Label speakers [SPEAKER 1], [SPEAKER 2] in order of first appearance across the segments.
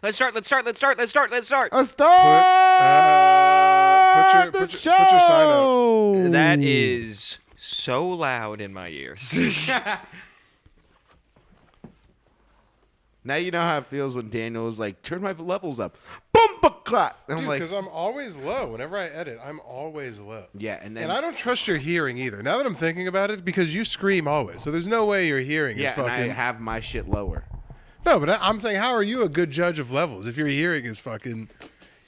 [SPEAKER 1] Let's start.
[SPEAKER 2] A start.
[SPEAKER 3] Put your sign up.
[SPEAKER 1] That is so loud in my ears.
[SPEAKER 2] Now you know how it feels when Daniel is like, turn my levels up. Boom-ba-clot. And I'm
[SPEAKER 3] Dude,
[SPEAKER 2] like,
[SPEAKER 3] because I'm always low. Whenever I edit, I'm always low.
[SPEAKER 2] yeah, and then
[SPEAKER 3] And I don't trust your hearing either. Now that I'm thinking about it, because you scream always, so there's no way your hearing is
[SPEAKER 2] yeah, and
[SPEAKER 3] fucking.
[SPEAKER 2] I have my shit lower.
[SPEAKER 3] No, but I'm saying, how are you a good judge of levels if your hearing is fucking?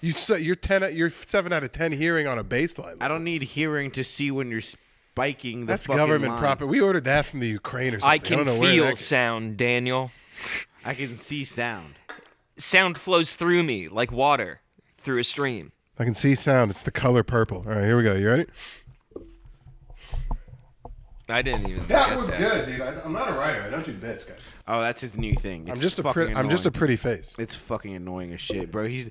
[SPEAKER 3] You're 7 out of 10 hearing on a baseline.
[SPEAKER 2] I don't need hearing to see when you're spiking the
[SPEAKER 3] That's
[SPEAKER 2] fucking
[SPEAKER 3] government
[SPEAKER 2] lines.
[SPEAKER 3] proper. We ordered that from the Ukraine or something.
[SPEAKER 1] I can
[SPEAKER 3] don't know where
[SPEAKER 1] feel
[SPEAKER 3] that
[SPEAKER 1] sound, Daniel.
[SPEAKER 2] I can see sound.
[SPEAKER 1] Sound flows through me like water through a stream.
[SPEAKER 3] I can see sound. It's the color purple. All right, here we go. You ready?
[SPEAKER 1] I didn't even.
[SPEAKER 3] That
[SPEAKER 1] get
[SPEAKER 3] was
[SPEAKER 1] that.
[SPEAKER 3] good, dude. I'm not a writer. I don't do bits, guys.
[SPEAKER 2] Oh, that's his new thing. It's
[SPEAKER 3] I'm just a
[SPEAKER 2] fucking
[SPEAKER 3] pretty face.
[SPEAKER 2] It's fucking annoying as shit, bro. He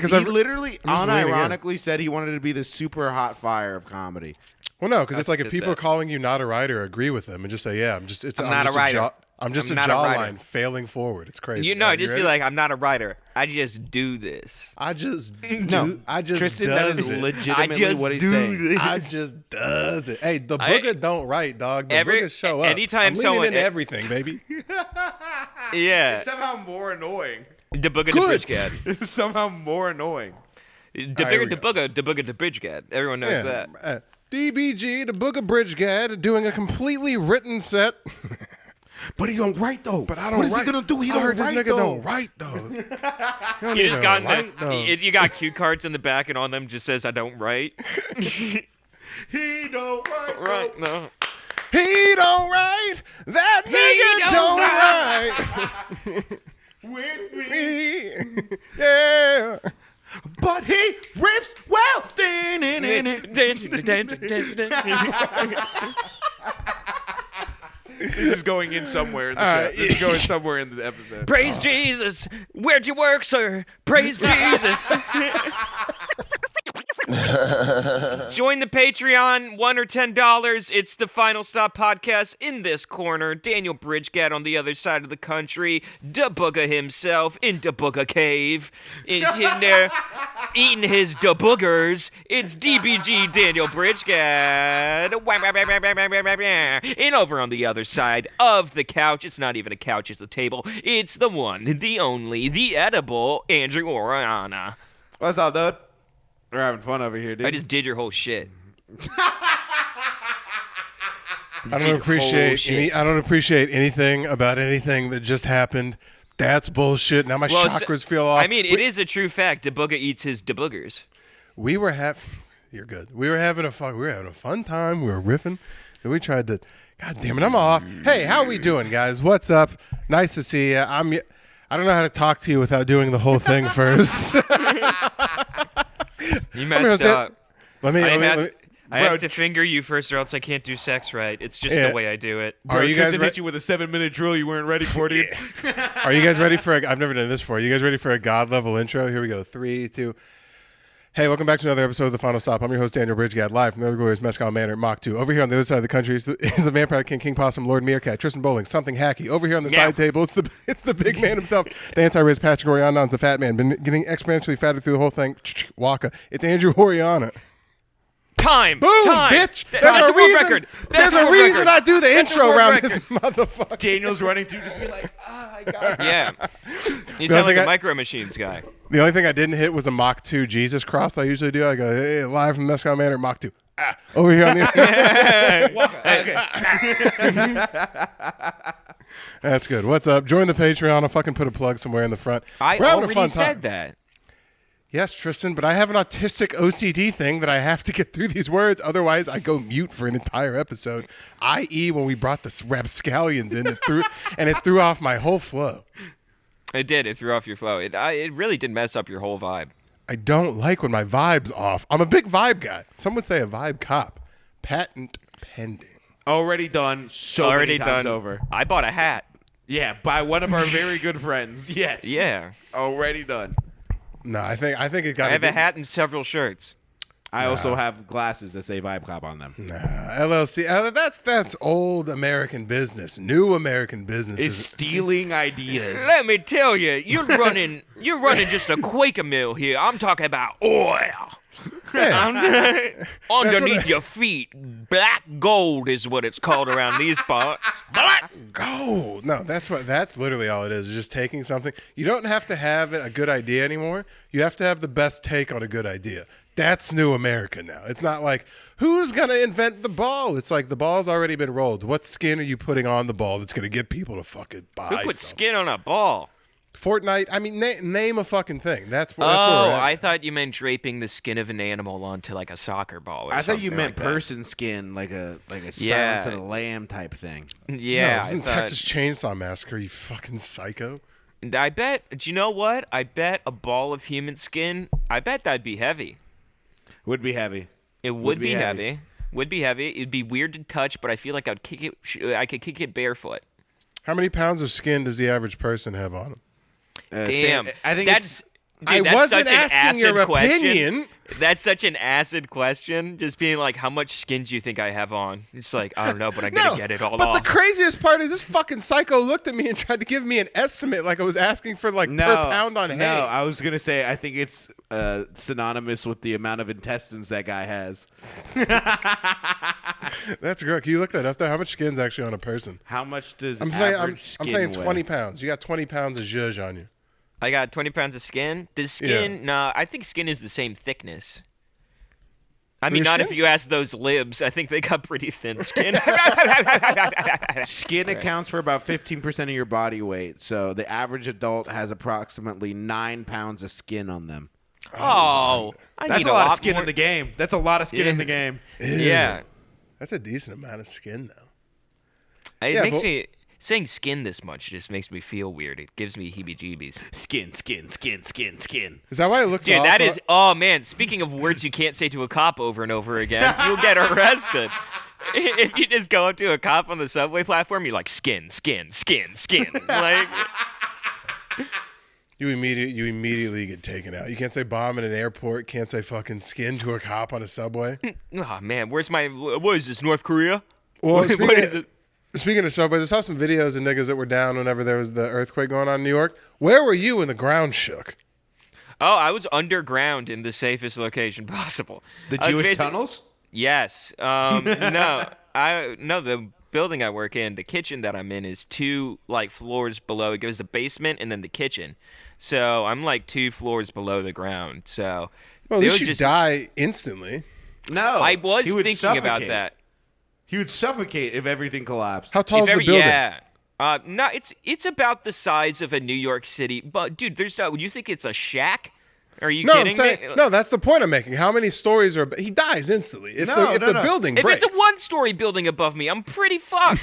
[SPEAKER 3] 'cause I've-
[SPEAKER 2] literally
[SPEAKER 3] I'm just leaning in.
[SPEAKER 2] unironically said he wanted to be the super hot fire of comedy.
[SPEAKER 3] Well, no, because it's like if
[SPEAKER 1] just
[SPEAKER 3] people
[SPEAKER 1] that.
[SPEAKER 3] are calling you not a writer, agree with them and just say, yeah, I'm just
[SPEAKER 1] not a writer.
[SPEAKER 3] I'm just
[SPEAKER 1] I'm
[SPEAKER 3] a
[SPEAKER 1] not a writer.
[SPEAKER 3] jawline failing forward. It's crazy.
[SPEAKER 1] You know,
[SPEAKER 3] All right,
[SPEAKER 1] just be
[SPEAKER 3] ready?
[SPEAKER 1] like, I'm not a writer. I just do this.
[SPEAKER 3] I just
[SPEAKER 2] No,
[SPEAKER 3] I just
[SPEAKER 2] Tristan, that
[SPEAKER 3] does
[SPEAKER 2] is
[SPEAKER 3] it.
[SPEAKER 2] legitimately
[SPEAKER 1] I just
[SPEAKER 2] what he's
[SPEAKER 1] do
[SPEAKER 2] saying.
[SPEAKER 1] this.
[SPEAKER 3] I just does it. Hey, the
[SPEAKER 1] I-
[SPEAKER 3] booger don't write, dog. The
[SPEAKER 1] Every-
[SPEAKER 3] booger show up.
[SPEAKER 1] anytime
[SPEAKER 3] I'm leaning
[SPEAKER 1] someone-
[SPEAKER 3] into everything, baby.
[SPEAKER 1] Yeah.
[SPEAKER 2] It's somehow more annoying.
[SPEAKER 1] The booger, the
[SPEAKER 3] Good.
[SPEAKER 1] bridge-gadd.
[SPEAKER 2] It's somehow more annoying.
[SPEAKER 1] The
[SPEAKER 3] here
[SPEAKER 1] bigger
[SPEAKER 3] we
[SPEAKER 1] the
[SPEAKER 3] go.
[SPEAKER 1] booger, the bridge-gadd. Everyone knows that.
[SPEAKER 3] DBG, the booger bridge-gadd, doing a completely written set.
[SPEAKER 2] But he don't write though.
[SPEAKER 3] But I don't
[SPEAKER 2] What is
[SPEAKER 3] write.
[SPEAKER 2] he gonna do? He
[SPEAKER 3] I
[SPEAKER 2] don't
[SPEAKER 3] heard
[SPEAKER 2] write
[SPEAKER 3] this nigga
[SPEAKER 2] though.
[SPEAKER 3] don't write, though.
[SPEAKER 1] You just got
[SPEAKER 3] though.
[SPEAKER 1] you got cue cards in the back, and on them just says, "I don't write."
[SPEAKER 2] He don't write.
[SPEAKER 1] Right? No.
[SPEAKER 3] He don't write. That nigga
[SPEAKER 1] don't
[SPEAKER 3] don't write.
[SPEAKER 2] With me.
[SPEAKER 3] Me. Yeah.
[SPEAKER 2] But he riffs well. This is going in somewhere in the show. This is going somewhere in the episode.
[SPEAKER 1] Praise Jesus. Where'd you work, sir? Praise Jesus. Join the Patreon, $1 or $10. It's the Final Stop podcast in this corner. Daniel Bridge-gadd on the other side of the country. Da Booga himself in Da Booga Cave is in there eating his da boogers. It's DBG Daniel Bridge-gadd. And over on the other side of the couch, it's not even a couch, it's a table. It's the one, the only, the edible Andrew Oriana.
[SPEAKER 2] What's up, dude? We're having fun over here, dude.
[SPEAKER 1] I just did your whole shit.
[SPEAKER 3] I don't appreciate anything about anything that just happened. That's bullshit. Now my chakras feel off.
[SPEAKER 1] I mean, it is a true fact. DeBooga eats his DeBoogers.
[SPEAKER 3] We were You're good. We were having a fun time. We were riffing, and we tried to. God damn it, I'm off. Hey, how we doing, guys? What's up? Nice to see you. I don't know how to talk to you without doing the whole thing first.
[SPEAKER 1] You messed up.
[SPEAKER 3] Let me.
[SPEAKER 1] I have to finger you first, or else I can't do sex right. It's just the way I do it.
[SPEAKER 2] Bro,
[SPEAKER 3] Are you guys
[SPEAKER 2] Tristan hit you with a 7-minute drill you weren't ready for, dude.
[SPEAKER 3] Are you guys ready for I've never done this before. Are you guys ready for a God level intro? Here we go. 3, 2. Hey, welcome back to another episode of The Final Stop. I'm your host, Daniel Bridge-gadd, live from the glorious Mescal Manor, Mach 2. Over here on the other side of the country is the Vampire King, King Possum, Lord Meerkat, Tristan Bowling, something hacky. Over here on the side table, it's the big man himself, the anti-Riz Patrick Oriana, the fat man, been getting exponentially fatter through the whole thing. Waka. It's Andrew Oriana.
[SPEAKER 1] Time.
[SPEAKER 3] Boom,
[SPEAKER 1] time.
[SPEAKER 3] bitch.
[SPEAKER 1] That's a world record.
[SPEAKER 3] There's a reason I do the intro around this motherfucker.
[SPEAKER 2] Daniel's running through, just be like, I got it.
[SPEAKER 1] Yeah. You
[SPEAKER 3] The
[SPEAKER 1] sound
[SPEAKER 3] only
[SPEAKER 1] like a
[SPEAKER 3] thing
[SPEAKER 1] Micro Machines guy.
[SPEAKER 3] The only thing I didn't hit was a Mach 2 Jesus cross I usually do. I go, hey, live from Mescal Manor, Mach 2. Over here on the That's good. What's up? Join the Patreon. I'll fucking put a plug somewhere in the front.
[SPEAKER 1] I
[SPEAKER 3] We're having a
[SPEAKER 1] already
[SPEAKER 3] fun
[SPEAKER 1] said
[SPEAKER 3] time.
[SPEAKER 1] that.
[SPEAKER 3] Yes, Tristan, but I have an autistic OCD thing that I have to get through these words. Otherwise, I go mute for an entire episode, i.e. when we brought the rapscallions in, it threw off my whole flow.
[SPEAKER 1] It did. It threw off your flow. It really did mess up your whole vibe.
[SPEAKER 3] I don't like when my vibe's off. I'm a big vibe guy. Some would say a vibe cop. Patent pending.
[SPEAKER 2] Already done.
[SPEAKER 1] Already
[SPEAKER 2] Many times
[SPEAKER 1] done.
[SPEAKER 2] over.
[SPEAKER 1] I bought a hat.
[SPEAKER 2] Yeah, by one of our very good friends. Yes.
[SPEAKER 1] Yeah.
[SPEAKER 2] Already done.
[SPEAKER 3] No, I think it got.
[SPEAKER 1] I have a hat and several shirts.
[SPEAKER 2] I also have glasses that say Vibe Cop on them.
[SPEAKER 3] LLC. That's old American business. New American business.
[SPEAKER 2] It's stealing ideas.
[SPEAKER 1] Let me tell you, you're running You're running just a Quaker mill here. I'm talking about oil. Underneath your feet, black gold is what it's called around these parts.
[SPEAKER 3] Black gold. No, that's literally all it is. It's just taking something. You don't have to have a good idea anymore. You have to have the best take on a good idea. That's new America now. It's not like, who's going to invent the ball? It's like the ball's already been rolled. What skin are you putting on the ball that's going to get people to fucking buy
[SPEAKER 1] Who puts
[SPEAKER 3] something?
[SPEAKER 1] skin on a ball?
[SPEAKER 3] Fortnite. I mean, name a fucking thing. That's where
[SPEAKER 1] Oh,
[SPEAKER 3] we're at.
[SPEAKER 1] I thought you meant draping the skin of an animal onto like a soccer ball or
[SPEAKER 2] I
[SPEAKER 1] something
[SPEAKER 2] thought you meant
[SPEAKER 1] like that.
[SPEAKER 2] person skin, like a
[SPEAKER 1] Yeah.
[SPEAKER 2] Silence of the Lamb type thing.
[SPEAKER 1] Yeah,
[SPEAKER 3] No, this isn't
[SPEAKER 1] I thought-
[SPEAKER 3] Texas Chainsaw Massacre, you fucking psycho.
[SPEAKER 1] I bet. Do you know what? I bet a ball of human skin. I bet that'd be heavy.
[SPEAKER 2] Would be heavy.
[SPEAKER 1] It would be heavy. Would be heavy. It'd be weird to touch, but I feel like I'd kick it. I could kick it barefoot.
[SPEAKER 3] How many pounds of skin does the average person have on them?
[SPEAKER 1] Damn.
[SPEAKER 2] I think
[SPEAKER 1] that's. Dude,
[SPEAKER 3] I
[SPEAKER 1] that's
[SPEAKER 3] wasn't
[SPEAKER 1] such an
[SPEAKER 3] asking your
[SPEAKER 1] acid question.
[SPEAKER 3] opinion.
[SPEAKER 1] That's such an acid question. Just being like, how much skin do you think I have on? It's like, I don't know, but I'm gonna get it all
[SPEAKER 3] but
[SPEAKER 1] off.
[SPEAKER 3] the craziest part is this fucking psycho looked at me and tried to give me an estimate like I was asking for like per pound on hay.
[SPEAKER 2] No, I was gonna say I think it's synonymous with the amount of intestines that guy has.
[SPEAKER 3] That's great. Can you look that up there? How much skin's actually on a person?
[SPEAKER 2] How much does
[SPEAKER 3] I'm saying
[SPEAKER 2] average
[SPEAKER 3] I'm
[SPEAKER 2] skin
[SPEAKER 3] saying
[SPEAKER 2] weigh?
[SPEAKER 3] 20 pounds. You got 20 pounds of zhuzh on you.
[SPEAKER 1] I got 20 pounds of skin. Does skin? Nah, I think skin is the same thickness. I mean,
[SPEAKER 3] your
[SPEAKER 1] not if
[SPEAKER 3] skin's-
[SPEAKER 1] you ask those libs. I think they got pretty thin skin.
[SPEAKER 2] Skin accounts for about 15% of your body weight, so the average adult has approximately 9 pounds of skin on them.
[SPEAKER 1] Oh, I
[SPEAKER 2] That's
[SPEAKER 1] need
[SPEAKER 2] a lot of
[SPEAKER 1] lot
[SPEAKER 2] skin
[SPEAKER 1] more.
[SPEAKER 2] in the game. That's a lot of skin in
[SPEAKER 1] Yeah.
[SPEAKER 2] the game.
[SPEAKER 1] Yeah,
[SPEAKER 3] That's a decent amount of skin, though.
[SPEAKER 1] it
[SPEAKER 3] Yeah,
[SPEAKER 1] makes
[SPEAKER 3] but-
[SPEAKER 1] me saying skin this much just makes me feel weird. It gives me heebie-jeebies.
[SPEAKER 2] Skin.
[SPEAKER 3] Is that why it looks
[SPEAKER 1] Dude,
[SPEAKER 3] off?
[SPEAKER 1] that is. Oh man, speaking of words you can't say to a cop over and over again, you'll get arrested. If you just go up to a cop on the subway platform, you're like skin. Like,
[SPEAKER 3] You immediately get taken out. You can't say bomb in an airport. Can't say fucking skin to a cop on a subway.
[SPEAKER 1] oh man, what is this, North Korea?
[SPEAKER 3] Well,
[SPEAKER 1] What
[SPEAKER 3] speaking
[SPEAKER 1] is
[SPEAKER 3] of,
[SPEAKER 1] it?
[SPEAKER 3] speaking of subways, I saw some videos of niggas that were down whenever there was the earthquake going on in New York. Where were you when the ground shook?
[SPEAKER 1] Oh, I was underground in the safest location possible.
[SPEAKER 2] The
[SPEAKER 1] I was
[SPEAKER 2] Jewish
[SPEAKER 1] basic-
[SPEAKER 2] tunnels?
[SPEAKER 1] Yes. No, the building I work in, the kitchen that I'm in is 2 like floors below. It goes the basement and then the kitchen. So I'm like 2 floors below the ground. So
[SPEAKER 3] Well, at
[SPEAKER 1] it
[SPEAKER 3] least
[SPEAKER 1] was
[SPEAKER 3] you
[SPEAKER 1] just.
[SPEAKER 3] die instantly.
[SPEAKER 2] No.
[SPEAKER 1] I was
[SPEAKER 2] he would
[SPEAKER 1] thinking about
[SPEAKER 2] suffocate.
[SPEAKER 1] that.
[SPEAKER 2] He would suffocate if everything collapsed.
[SPEAKER 3] How tall
[SPEAKER 1] If
[SPEAKER 3] is the
[SPEAKER 1] every-
[SPEAKER 3] building?
[SPEAKER 1] Yeah. No, it's about the size of a New York City. But dude, there's no. You think it's a shack? Are you
[SPEAKER 3] No,
[SPEAKER 1] kidding
[SPEAKER 3] I'm saying
[SPEAKER 1] me?
[SPEAKER 3] no. That's the point I'm making. How many stories are? He dies instantly if
[SPEAKER 2] No,
[SPEAKER 3] the
[SPEAKER 2] no.
[SPEAKER 3] building
[SPEAKER 1] If
[SPEAKER 3] breaks.
[SPEAKER 1] it's a 1-story building above me, I'm pretty fucked.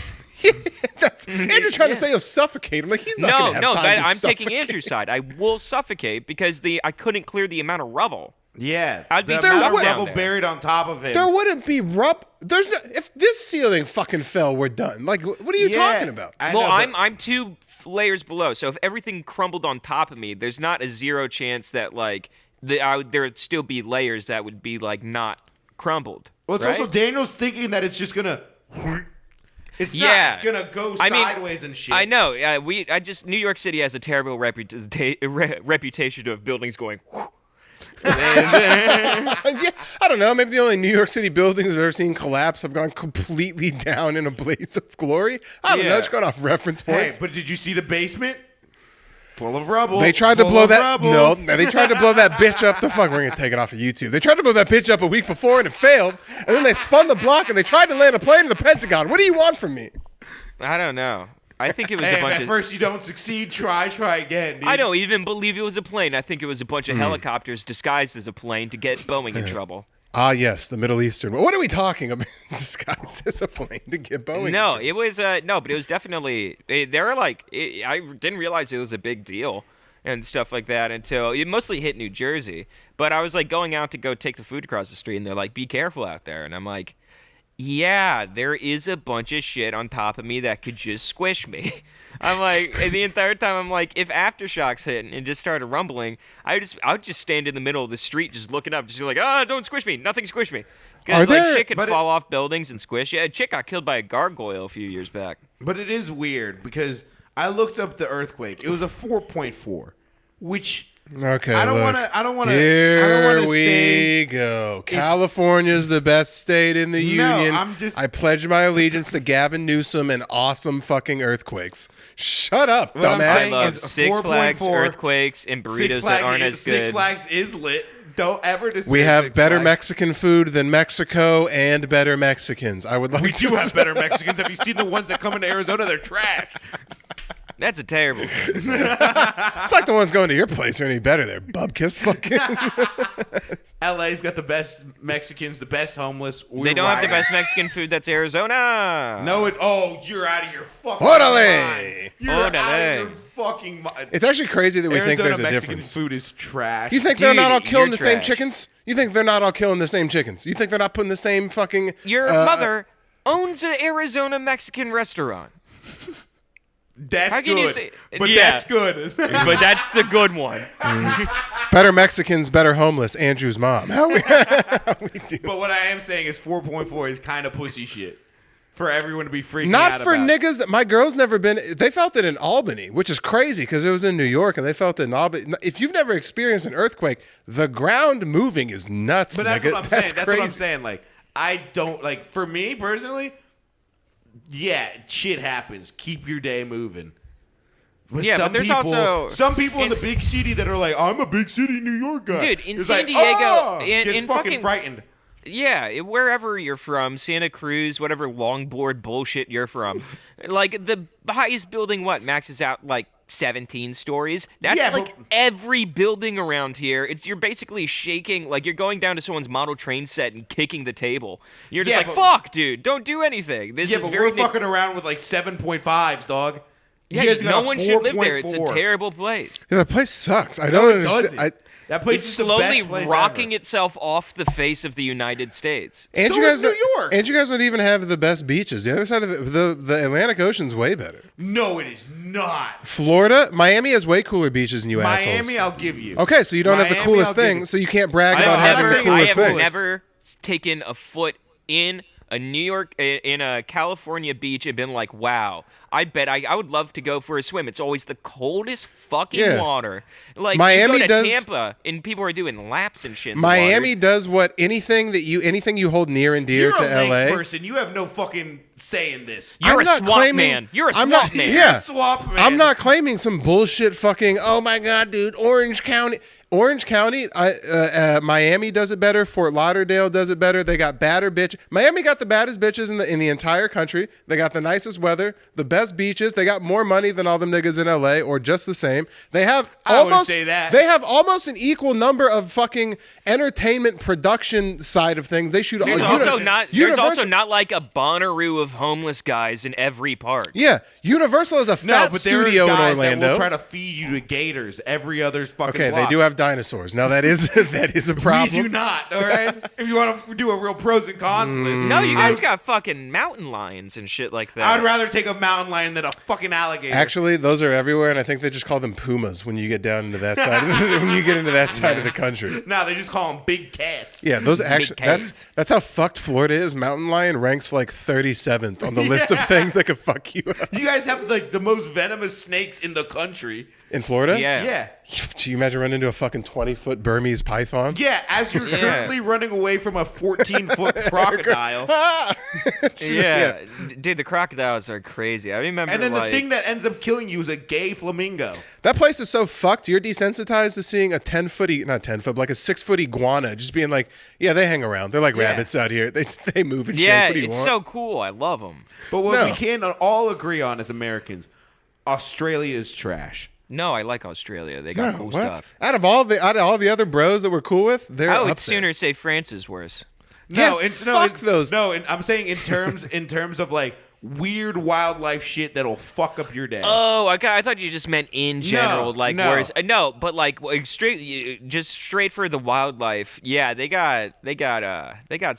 [SPEAKER 3] That's Andrew trying to say he'll suffocate. I'm like, he's not gonna have time to
[SPEAKER 1] I'm
[SPEAKER 3] suffocate.
[SPEAKER 1] taking Andrew's side. I will suffocate because I couldn't clear the amount of rubble.
[SPEAKER 2] Yeah.
[SPEAKER 1] I'd be
[SPEAKER 2] the
[SPEAKER 1] stuck
[SPEAKER 2] amount of
[SPEAKER 1] down
[SPEAKER 2] rubble
[SPEAKER 1] there.
[SPEAKER 2] buried on top of him.
[SPEAKER 3] There wouldn't be There's no. If this ceiling fucking fell, we're done. Like, what are you
[SPEAKER 2] Yeah,
[SPEAKER 3] talking about?
[SPEAKER 2] I
[SPEAKER 1] Well,
[SPEAKER 2] know, but-
[SPEAKER 1] I'm 2 layers below, so if everything crumbled on top of me, there's not a 0 chance that like there would still be layers that would be like not crumbled.
[SPEAKER 2] Well, it's
[SPEAKER 1] right?
[SPEAKER 2] also Daniel's thinking that it's just gonna. It's
[SPEAKER 1] Yeah.
[SPEAKER 2] not. It's gonna go
[SPEAKER 1] I mean,
[SPEAKER 2] sideways and shit.
[SPEAKER 1] I know. New York City has a terrible reputation of buildings going.
[SPEAKER 3] Yeah, I don't know. Maybe the only New York City buildings I've ever seen collapse have gone completely down in a blaze of glory. I don't know.
[SPEAKER 1] Yeah.
[SPEAKER 3] Just going off reference
[SPEAKER 2] Hey,
[SPEAKER 3] points.
[SPEAKER 2] but did you see the basement? Full of rubble.
[SPEAKER 3] They tried to
[SPEAKER 2] Full
[SPEAKER 3] blow
[SPEAKER 2] of
[SPEAKER 3] that.
[SPEAKER 2] rubble.
[SPEAKER 3] No, they tried to blow that bitch up. The fuck, we're gonna take it off of YouTube. They tried to blow that bitch up a week before and it failed. And then they spun the block and they tried to land a plane in the Pentagon. What do you want from me?
[SPEAKER 1] I don't know. I think it was
[SPEAKER 2] Hey,
[SPEAKER 1] a
[SPEAKER 2] if
[SPEAKER 1] bunch
[SPEAKER 2] at
[SPEAKER 1] of.
[SPEAKER 2] first you don't succeed, try again. Dude.
[SPEAKER 1] I don't even believe it was a plane. I think it was a bunch of helicopters disguised as a plane to get Boeing in trouble.
[SPEAKER 3] Ah, yes, the Middle Eastern. What are we talking about? Disguised as a plane to get Boeing.
[SPEAKER 1] No,
[SPEAKER 3] in
[SPEAKER 1] it was no, but it was definitely. They were like, I didn't realize it was a big deal and stuff like that until it mostly hit New Jersey. But I was like going out to go take the food across the street, and they're like, "Be careful out there," and I'm like, "Yeah, there is a bunch of shit on top of me that could just squish me." I'm like, and the entire time I'm like, if aftershocks hit and just started rumbling, I would just stand in the middle of the street, just looking up, just like, don't squish me, nothing squish me,
[SPEAKER 3] Are
[SPEAKER 1] because like
[SPEAKER 3] there-
[SPEAKER 1] shit could
[SPEAKER 2] but
[SPEAKER 1] fall off buildings and squish. Yeah, a chick got killed by a gargoyle a few years back.
[SPEAKER 2] But it is weird because I looked up the earthquake. It was a 4.4. which
[SPEAKER 3] Okay,
[SPEAKER 2] I don't
[SPEAKER 3] look.
[SPEAKER 2] want to. I don't want to.
[SPEAKER 3] Here we go. California's the best state in the union. I pledge my allegiance to Gavin Newsom and awesome fucking earthquakes. Shut up, dumbass.
[SPEAKER 1] I love Six Flags earthquakes and burritos that aren't as good.
[SPEAKER 2] Six Flags is lit. Don't ever dismiss
[SPEAKER 3] We have
[SPEAKER 2] Six
[SPEAKER 3] better
[SPEAKER 2] Flags.
[SPEAKER 3] Mexican food than Mexico and better Mexicans. I would like
[SPEAKER 2] We
[SPEAKER 3] to
[SPEAKER 2] do have
[SPEAKER 3] say-
[SPEAKER 2] better Mexicans. Have you seen the ones that come into Arizona? They're trash.
[SPEAKER 1] That's a terrible thing.
[SPEAKER 3] It's like the ones going to your place are any better there. Bubkiss fucking.
[SPEAKER 2] LA's got the best Mexicans, the best homeless.
[SPEAKER 1] They don't have the best Mexican food. That's Arizona.
[SPEAKER 2] No, you're out of your fucking
[SPEAKER 3] Orale.
[SPEAKER 2] mind. You're out
[SPEAKER 1] Orale.
[SPEAKER 2] of your fucking mind.
[SPEAKER 3] It's actually crazy that we think
[SPEAKER 2] Arizona
[SPEAKER 3] there's a
[SPEAKER 2] Mexican
[SPEAKER 3] difference.
[SPEAKER 2] food is trash.
[SPEAKER 3] You think they're not all
[SPEAKER 1] Dude,
[SPEAKER 3] killing
[SPEAKER 1] you're
[SPEAKER 3] the same
[SPEAKER 1] trash.
[SPEAKER 3] chickens? You think they're not all killing the same chickens? You think they're not putting the same fucking...
[SPEAKER 1] Your mother owns an Arizona Mexican restaurant.
[SPEAKER 2] That's
[SPEAKER 1] How can you
[SPEAKER 2] good.
[SPEAKER 1] say-
[SPEAKER 2] But
[SPEAKER 1] Yeah.
[SPEAKER 2] that's good.
[SPEAKER 1] But that's the good one.
[SPEAKER 3] Better Mexicans, better homeless. Andrew's mom. How we do?
[SPEAKER 2] But what I am saying is 4.4 is kind of pussy shit for everyone to be freaking
[SPEAKER 3] Not
[SPEAKER 2] out
[SPEAKER 3] for
[SPEAKER 2] about.
[SPEAKER 3] niggas. That my girl's never been. They felt it in Albany, which is crazy because it was in New York and they felt it in Albany. If you've never experienced an earthquake, the ground moving is nuts.
[SPEAKER 2] But that's
[SPEAKER 3] nigga.
[SPEAKER 2] what I'm saying. That's
[SPEAKER 3] crazy.
[SPEAKER 2] what I'm saying. Like, I don't like. For me personally, yeah, shit happens. Keep your day moving. But
[SPEAKER 1] Yeah, but there's also-
[SPEAKER 2] some people in the big city that are like, I'm a big city New York guy.
[SPEAKER 1] Dude, in
[SPEAKER 2] It's
[SPEAKER 1] San
[SPEAKER 2] like,
[SPEAKER 1] Diego,
[SPEAKER 2] "Oh!"
[SPEAKER 1] in
[SPEAKER 2] gets fucking
[SPEAKER 1] fucking-
[SPEAKER 2] frightened.
[SPEAKER 1] Yeah, wherever you're from, Santa Cruz, whatever longboard bullshit you're from, like the highest building, maxes out like 17 stories. That's
[SPEAKER 2] Yeah,
[SPEAKER 1] like
[SPEAKER 2] but-
[SPEAKER 1] every building around here. You're basically shaking, like you're going down to someone's model train set and kicking the table. You're just
[SPEAKER 2] Yeah,
[SPEAKER 1] like,
[SPEAKER 2] but-
[SPEAKER 1] fuck, dude, don't do anything. This
[SPEAKER 2] Yeah,
[SPEAKER 1] is
[SPEAKER 2] but
[SPEAKER 1] very
[SPEAKER 2] we're fucking around with like 7.5s, dog.
[SPEAKER 1] Yeah,
[SPEAKER 2] You guys got
[SPEAKER 1] no
[SPEAKER 2] a
[SPEAKER 1] one should live there.
[SPEAKER 2] 4.4.
[SPEAKER 1] It's a terrible place.
[SPEAKER 3] Yeah, that place sucks. I
[SPEAKER 2] No,
[SPEAKER 3] don't
[SPEAKER 2] it
[SPEAKER 3] understand.
[SPEAKER 2] doesn't. That place
[SPEAKER 1] It's
[SPEAKER 2] is the
[SPEAKER 1] slowly
[SPEAKER 2] best place
[SPEAKER 1] rocking
[SPEAKER 2] ever.
[SPEAKER 1] itself off the face of the United States.
[SPEAKER 3] And
[SPEAKER 2] So
[SPEAKER 3] you
[SPEAKER 2] is
[SPEAKER 3] guys,
[SPEAKER 2] New York.
[SPEAKER 3] And you guys don't even have the best beaches. The other side of the Atlantic Ocean's way better.
[SPEAKER 2] No, it is not.
[SPEAKER 3] Florida, Miami has way cooler beaches than you assholes.
[SPEAKER 2] Miami, I'll give you.
[SPEAKER 3] Okay, so you don't have the
[SPEAKER 2] Miami,
[SPEAKER 3] coolest
[SPEAKER 2] I'll give
[SPEAKER 3] thing,
[SPEAKER 2] you.
[SPEAKER 3] so you can't brag
[SPEAKER 1] I
[SPEAKER 3] about
[SPEAKER 1] have
[SPEAKER 3] having the
[SPEAKER 1] never,
[SPEAKER 3] coolest
[SPEAKER 1] I have
[SPEAKER 3] thing.
[SPEAKER 1] never taken a foot in a New York, in a California beach and been like, wow, I bet I would love to go for a swim. It's always the coldest fucking
[SPEAKER 3] Yeah.
[SPEAKER 1] water. Like
[SPEAKER 3] Miami
[SPEAKER 1] you go to
[SPEAKER 3] does-
[SPEAKER 1] Tampa and people are doing laps and shit. In the
[SPEAKER 3] Miami
[SPEAKER 1] water.
[SPEAKER 3] does what anything you hold near and dear
[SPEAKER 2] You're
[SPEAKER 3] to
[SPEAKER 2] a lake
[SPEAKER 3] LA.
[SPEAKER 2] person. You have no fucking say in this.
[SPEAKER 1] You're
[SPEAKER 3] I'm
[SPEAKER 1] a
[SPEAKER 3] not
[SPEAKER 1] swamp
[SPEAKER 3] claiming-
[SPEAKER 1] man. You're a
[SPEAKER 3] I'm
[SPEAKER 1] swamp
[SPEAKER 3] not-
[SPEAKER 1] man.
[SPEAKER 3] yeah.
[SPEAKER 2] You're a swamp man.
[SPEAKER 3] I'm not claiming some bullshit fucking, oh my God, dude, Orange County, Miami does it better. Fort Lauderdale does it better. They got badder bitch. Miami got the baddest bitches in the entire country. They got the nicest weather, the best beaches. They got more money than all them niggas in LA, or just the same. They have
[SPEAKER 2] I wouldn't
[SPEAKER 3] almost
[SPEAKER 2] say that.
[SPEAKER 3] They have almost an equal number of fucking entertainment production side of things. They shoot
[SPEAKER 1] There's
[SPEAKER 3] all
[SPEAKER 1] also not. There's
[SPEAKER 3] Universal,
[SPEAKER 1] also not like a Bonnaroo of homeless guys in every park.
[SPEAKER 3] Yeah, Universal is a
[SPEAKER 2] No,
[SPEAKER 3] fat
[SPEAKER 2] but there are
[SPEAKER 3] studio in
[SPEAKER 2] guys that
[SPEAKER 3] Orlando.
[SPEAKER 2] will try to feed you to gators every other fucking
[SPEAKER 3] Okay,
[SPEAKER 2] block.
[SPEAKER 3] they do have dinosaurs. Now that is a problem.
[SPEAKER 2] We do not, all right? If you want to do a real pros and cons list.
[SPEAKER 1] No, you guys got fucking mountain lions and shit like that.
[SPEAKER 2] I'd rather take a mountain lion than a fucking alligator.
[SPEAKER 3] Actually, those are everywhere, and I think they just call them pumas when you get down into that side. When you get into that side of the country.
[SPEAKER 2] No, they just call them big cats.
[SPEAKER 3] Yeah, those actually.
[SPEAKER 1] cats.
[SPEAKER 3] That's how fucked Florida is. Mountain lion ranks like 37th on the list of things that could fuck you up.
[SPEAKER 2] You guys have like the most venomous snakes in the country.
[SPEAKER 3] In Florida?
[SPEAKER 1] Yeah.
[SPEAKER 2] Yeah.
[SPEAKER 3] Do you imagine running into a fucking 20-foot Burmese python?
[SPEAKER 2] Yeah, as you're
[SPEAKER 1] Yeah.
[SPEAKER 2] currently running away from a 14-foot crocodile.
[SPEAKER 1] Yeah, dude, the crocodiles are crazy. I remember.
[SPEAKER 2] And then
[SPEAKER 1] like,
[SPEAKER 2] the thing that ends up killing you is a gay flamingo.
[SPEAKER 3] That place is so fucked. You're desensitized to seeing a 10-foot, not 10-foot, but like a 6-foot iguana just being like, yeah, they hang around. They're like
[SPEAKER 2] Yeah.
[SPEAKER 3] rabbits out here. They move and
[SPEAKER 1] yeah,
[SPEAKER 3] shit. What do you
[SPEAKER 1] it's
[SPEAKER 3] want?
[SPEAKER 1] so cool. I love them.
[SPEAKER 2] But what
[SPEAKER 3] No.
[SPEAKER 2] we can all agree on as Americans, Australia is trash.
[SPEAKER 1] No, I like Australia. They got
[SPEAKER 3] No,
[SPEAKER 1] cool
[SPEAKER 3] what?
[SPEAKER 1] stuff.
[SPEAKER 3] Out of all the other bros that we're cool with, they're
[SPEAKER 1] I would
[SPEAKER 3] up there.
[SPEAKER 1] sooner say France is worse.
[SPEAKER 2] No,
[SPEAKER 3] Yeah,
[SPEAKER 2] no,
[SPEAKER 3] fuck those.
[SPEAKER 2] No, I'm saying in terms of like weird wildlife shit that'll fuck up your day.
[SPEAKER 1] Oh, I thought you just meant in general, like
[SPEAKER 2] no.
[SPEAKER 1] whereas no, but like straight for the wildlife. Yeah, they got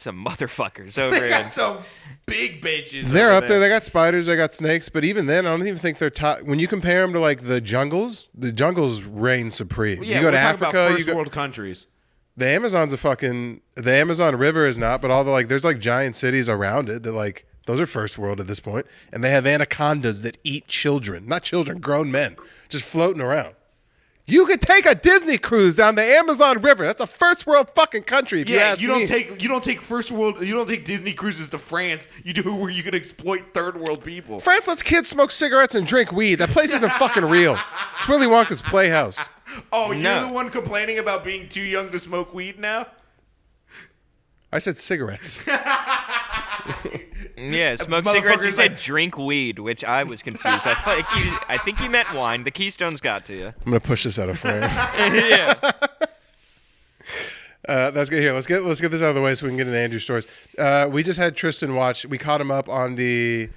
[SPEAKER 1] some motherfuckers over
[SPEAKER 2] They
[SPEAKER 1] in.
[SPEAKER 2] got some big bitches.
[SPEAKER 3] They're
[SPEAKER 2] over
[SPEAKER 3] up there. They got spiders. They got snakes. But even then, I don't even think they're top. When you compare them to like the jungles reign supreme.
[SPEAKER 2] Yeah,
[SPEAKER 3] you go
[SPEAKER 2] we're
[SPEAKER 3] to
[SPEAKER 2] talking
[SPEAKER 3] Africa.
[SPEAKER 2] about
[SPEAKER 3] You
[SPEAKER 2] first
[SPEAKER 3] go,
[SPEAKER 2] world countries.
[SPEAKER 3] the Amazon's the Amazon River is not, but all the like there's like giant cities around it that like those are first world at this point, and they have anacondas that eat children, not children, grown men, just floating around. You could take a Disney cruise down the Amazon River. That's a first world fucking country. If you ask
[SPEAKER 2] don't
[SPEAKER 3] me.
[SPEAKER 2] take you don't take Disney cruises to France. You do where you can exploit third world people.
[SPEAKER 3] France lets kids smoke cigarettes and drink weed. That place isn't fucking real. It's Willy Wonka's Playhouse.
[SPEAKER 2] Oh,
[SPEAKER 1] No.
[SPEAKER 2] you're the one complaining about being too young to smoke weed now?
[SPEAKER 3] I said cigarettes.
[SPEAKER 1] Yeah, smoke
[SPEAKER 2] Motherfucker's
[SPEAKER 1] cigarettes. You said
[SPEAKER 2] like-
[SPEAKER 1] drink weed, which I was confused. I think you meant wine. The Keystones got to you.
[SPEAKER 3] I'm gonna push this out of frame.
[SPEAKER 1] Yeah.
[SPEAKER 3] That's good. Here, let's get this out of the way so we can get into Andrew's stories. We just had Tristan watch. We caught him up on the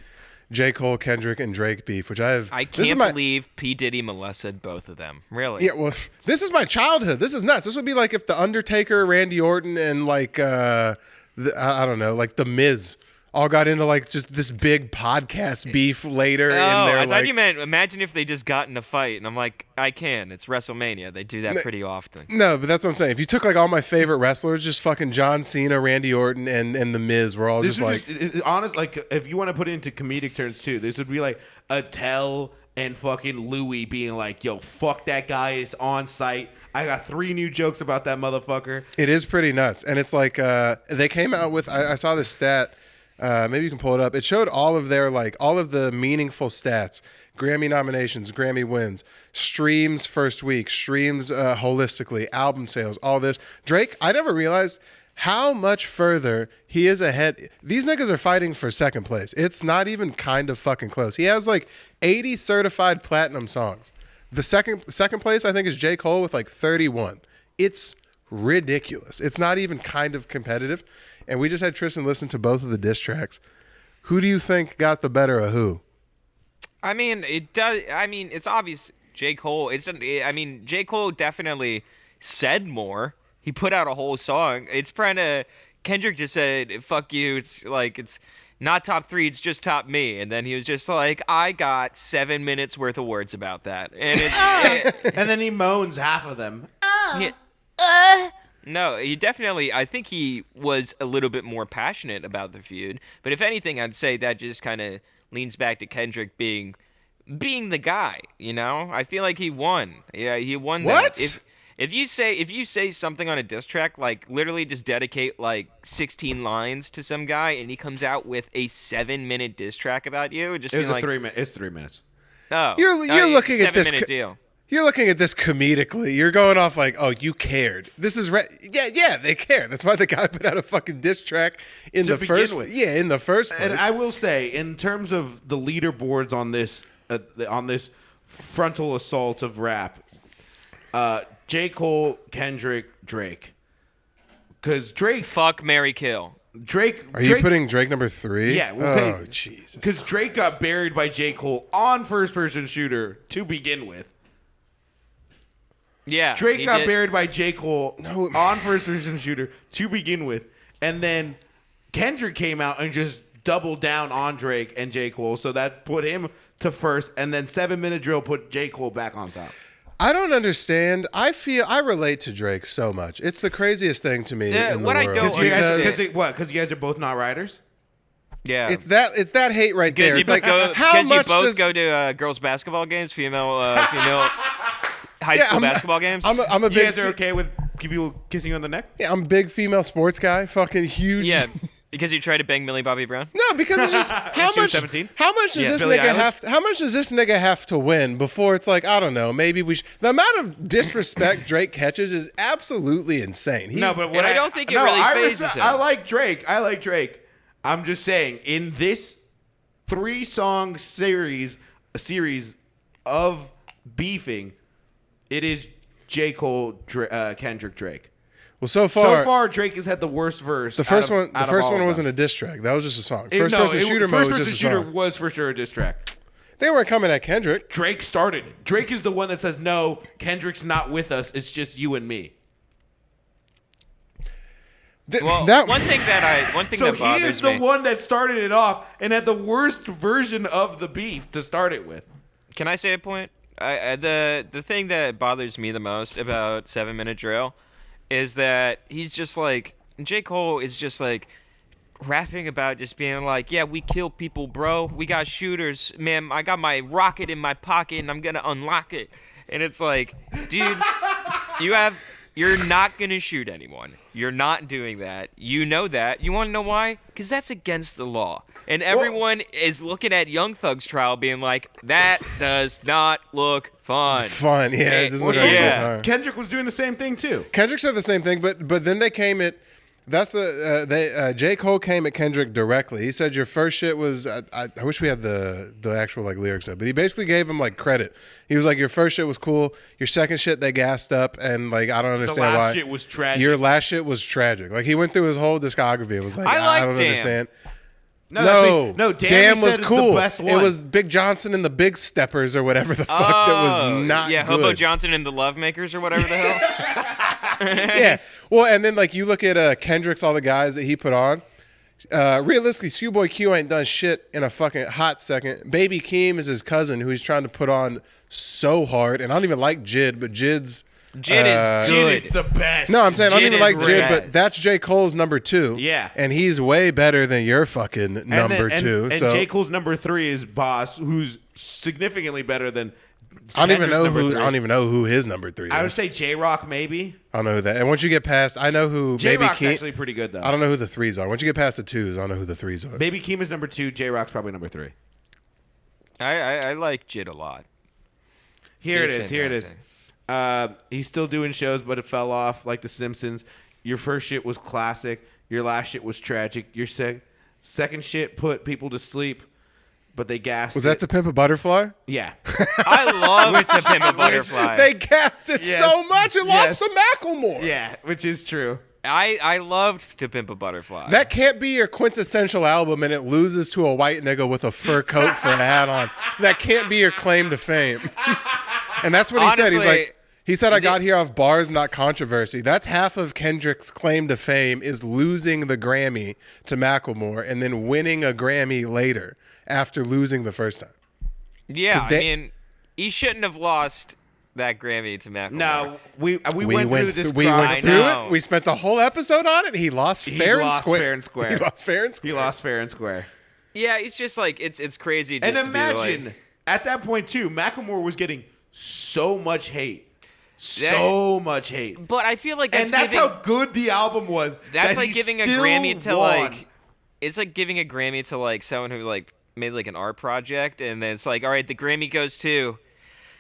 [SPEAKER 3] J. Cole, Kendrick, and Drake beef, which I
[SPEAKER 1] Can't
[SPEAKER 3] is my,
[SPEAKER 1] believe P. Diddy molested both of them. Really?
[SPEAKER 3] Yeah, well, this is my childhood. This is nuts. This would be like if the Undertaker, Randy Orton, and like I don't know, like the Miz all got into like just this big podcast beef later.
[SPEAKER 1] Oh,
[SPEAKER 3] in their,
[SPEAKER 1] I thought
[SPEAKER 3] like,
[SPEAKER 1] you meant imagine if they just got in a fight, and I'm like, I can. It's WrestleMania. They do that pretty often.
[SPEAKER 3] No, but that's what I'm saying. If you took like all my favorite wrestlers, just fucking John Cena, Randy Orton, and the Miz, were all
[SPEAKER 2] This
[SPEAKER 3] just
[SPEAKER 2] is
[SPEAKER 3] like.
[SPEAKER 2] honest. Like, if you want to put it into comedic terms too, this would be like Attell and fucking Louis being like, "Yo, fuck that guy is on site. I got 3 new jokes about that motherfucker."
[SPEAKER 3] It is pretty nuts, and it's like they came out with. I saw this stat. Maybe you can pull it up. It showed all of their all of the meaningful stats: Grammy nominations, Grammy wins, streams first week, streams holistically, album sales, all this. Drake, I never realized how much further he is ahead. These niggas are fighting for second place. It's not even kind of fucking close. He has like 80 certified platinum songs. The second place I think is J. Cole with like 31. It's ridiculous. It's not even kind of competitive. And we just had Tristan listen to both of the diss tracks. Who do you think got the better of who?
[SPEAKER 1] I mean, it does. I mean, it's obvious. J. Cole. J. Cole definitely said more. He put out a whole song. It's kind of Kendrick just said, "Fuck you." It's like it's not top 3. It's just top me. And then he was just like, "I got 7 minutes worth of words about that." And it's
[SPEAKER 2] And then he moans half of them.
[SPEAKER 1] No, he definitely. I think he was a little bit more passionate about the feud. But if anything, I'd say that just kind of leans back to Kendrick being the guy. You know, I feel like he won. Yeah, he won.
[SPEAKER 3] What?
[SPEAKER 1] That. If you say something on a diss track, like literally just dedicate like 16 lines to some guy, and he comes out with a 7-minute diss track about you, just
[SPEAKER 2] It's
[SPEAKER 1] being like,
[SPEAKER 2] 3 minutes. It's 3 minutes.
[SPEAKER 1] oh,
[SPEAKER 3] You're looking at this
[SPEAKER 1] 7-minute deal.
[SPEAKER 3] You're looking at this comedically. You're going off like, "Oh, you cared." This is yeah, they care. That's why the guy put out a fucking diss track in
[SPEAKER 2] To
[SPEAKER 3] the
[SPEAKER 2] begin
[SPEAKER 3] first
[SPEAKER 2] with.
[SPEAKER 3] Yeah, in the first place.
[SPEAKER 2] And I will say, in terms of the leaderboards on this frontal assault of rap, J. Cole, Kendrick, Drake, because
[SPEAKER 1] Fuck, marry, kill.
[SPEAKER 3] Are you putting Drake number 3?
[SPEAKER 2] Yeah, we'll
[SPEAKER 3] oh,
[SPEAKER 2] take-
[SPEAKER 3] Jesus.
[SPEAKER 2] Because Drake got buried by J. Cole on first-person shooter to begin with.
[SPEAKER 1] Yeah,
[SPEAKER 2] Drake
[SPEAKER 1] he
[SPEAKER 2] got
[SPEAKER 1] did.
[SPEAKER 2] buried by J. Cole on first-person shooter to begin with. And then Kendrick came out and just doubled down on Drake and J. Cole. So that put him to first. And then 7-minute drill put J. Cole back on top.
[SPEAKER 3] I don't understand. I relate to Drake so much. It's the craziest thing to me
[SPEAKER 1] Yeah,
[SPEAKER 3] in the
[SPEAKER 1] what I
[SPEAKER 3] world.
[SPEAKER 1] don't understand-
[SPEAKER 2] Because you guys are both not writers?
[SPEAKER 1] Yeah,
[SPEAKER 3] It's that hate right there.
[SPEAKER 1] Because
[SPEAKER 3] It's like how
[SPEAKER 1] you
[SPEAKER 3] much
[SPEAKER 1] both
[SPEAKER 3] does
[SPEAKER 1] go to girls' basketball games, female high
[SPEAKER 3] Yeah,
[SPEAKER 1] school
[SPEAKER 3] I'm-
[SPEAKER 1] basketball games.
[SPEAKER 3] I'm a
[SPEAKER 2] You
[SPEAKER 3] big
[SPEAKER 2] guys are okay with people kissing you on the neck?
[SPEAKER 3] yeah, I'm a big female sports guy. Fucking huge.
[SPEAKER 1] Yeah, because you tried to bang Millie Bobby Brown.
[SPEAKER 3] No, because it's just how
[SPEAKER 2] She was
[SPEAKER 3] much.
[SPEAKER 2] 17?
[SPEAKER 3] How much does
[SPEAKER 2] Yeah,
[SPEAKER 3] this
[SPEAKER 2] Billie
[SPEAKER 3] nigga
[SPEAKER 2] Eilish?
[SPEAKER 3] have? How much does this nigga have to win before it's like I don't know? Maybe we. The amount of disrespect Drake catches is absolutely insane. He's,
[SPEAKER 2] No, but
[SPEAKER 1] And I don't think it really phases him.
[SPEAKER 2] I like Drake. I'm just saying, in this 3-song series of beefing, it is J. Cole, Kendrick, Drake.
[SPEAKER 3] well, so
[SPEAKER 2] So
[SPEAKER 3] far,
[SPEAKER 2] far, Drake has had the worst verse.
[SPEAKER 3] the first
[SPEAKER 2] out of all of
[SPEAKER 3] wasn't
[SPEAKER 2] them.
[SPEAKER 3] a diss track. That was just a song.
[SPEAKER 2] No,
[SPEAKER 3] First person shooter mode was just a
[SPEAKER 2] shooter
[SPEAKER 3] song.
[SPEAKER 2] was for sure a diss track.
[SPEAKER 3] They weren't coming at Kendrick.
[SPEAKER 2] Drake started it. Drake is the one that says, "No, Kendrick's not with us. It's just you and me."
[SPEAKER 1] Well,
[SPEAKER 3] that
[SPEAKER 1] one thing that
[SPEAKER 2] So he
[SPEAKER 1] bothers
[SPEAKER 2] is the
[SPEAKER 1] me.
[SPEAKER 2] one that started it off and had the worst version of the beef to start it with.
[SPEAKER 1] Can I say a point? The thing that bothers me the most about 7-minute drill is that he's just like J. Cole is just like rapping about just being like, yeah, we kill people, bro. We got shooters, man. I got my rocket in my pocket and I'm gonna unlock it. And it's like, dude, you're not going to shoot anyone. You're not doing that. You know that. You want to know why? Because that's against the law. And everyone is looking at Young Thug's trial being like, that does not look fun.
[SPEAKER 3] Fun, yeah. It doesn't look like fun.
[SPEAKER 2] Kendrick was doing the same thing too.
[SPEAKER 3] Kendrick said the same thing, but then they came at J. Cole came at Kendrick directly. He said your first shit was I wish we had the actual like lyrics up, but he basically gave him like credit. He was like, your first shit was cool, your second shit they gassed up, and like I don't understand why.
[SPEAKER 2] The last shit was tragic.
[SPEAKER 3] Your last shit was tragic. Like he went through his whole discography. It was like I don't understand. No, Damn was cool. It was Big Johnson and the Big Steppers or whatever the fuck that was not good.
[SPEAKER 1] Yeah, Hobo Johnson and the Love Makers or whatever the hell.
[SPEAKER 3] Yeah. Well, and then like you look at Kendrick's all the guys that he put on. Realistically, Schoolboy Q ain't done shit in a fucking hot second. Baby Keem is his cousin who he's trying to put on so hard. And I don't even like Jid, but Jid is
[SPEAKER 2] the best.
[SPEAKER 3] No, I'm saying I don't even like Jid,
[SPEAKER 1] rad.
[SPEAKER 3] but that's J. Cole's number 2.
[SPEAKER 2] Yeah.
[SPEAKER 3] And he's way better than your fucking number 2.
[SPEAKER 2] And
[SPEAKER 3] so
[SPEAKER 2] J. Cole's number 3 is Boss, who's significantly better than
[SPEAKER 3] I don't even
[SPEAKER 2] Kendrick's
[SPEAKER 3] know who his number 3 is.
[SPEAKER 2] I would say J-Rock maybe.
[SPEAKER 3] I don't know who that. And once you get past, I know who
[SPEAKER 2] J-Rock's
[SPEAKER 3] Baby Keem.
[SPEAKER 2] actually pretty good though.
[SPEAKER 3] I don't know who the 3s are. Once you get past the 2s, I don't know who the 3s are.
[SPEAKER 2] Baby Keem is number 2. J-Rock's probably number 3.
[SPEAKER 1] I like Jid a lot.
[SPEAKER 2] Here it is. He's still doing shows, but it fell off like The Simpsons. Your first shit was classic. Your last shit was tragic. Your second shit put people to sleep, but they gassed
[SPEAKER 3] Was that To Pimp a Butterfly?
[SPEAKER 2] Yeah.
[SPEAKER 1] I love To Pimp a Butterfly.
[SPEAKER 3] They gassed it so much it lost to Macklemore.
[SPEAKER 2] Yeah, which is true.
[SPEAKER 1] I loved To Pimp a Butterfly.
[SPEAKER 3] That can't be your quintessential album and it loses to a white nigga with a fur coat for a hat on. That can't be your claim to fame. And that's what he said. He's like, he said, I got here off bars, not controversy. That's half of Kendrick's claim to fame is losing the Grammy to Macklemore and then winning a Grammy later after losing the first time.
[SPEAKER 1] Yeah, I mean, he shouldn't have lost that Grammy to Macklemore.
[SPEAKER 2] No, we went through this.
[SPEAKER 3] We went through it. We spent the whole episode on it. He lost fair and square.
[SPEAKER 2] He lost fair and square.
[SPEAKER 1] Yeah, it's just like it's crazy. Just
[SPEAKER 2] And imagine
[SPEAKER 1] to be like,
[SPEAKER 2] at that point too, Macklemore was getting so much hate. So much hate.
[SPEAKER 1] But I feel like that's
[SPEAKER 2] how good the album was.
[SPEAKER 1] That's like giving a Grammy to like. It's like giving a Grammy to like someone who like made like an art project, and then it's like, all right, the Grammy goes to.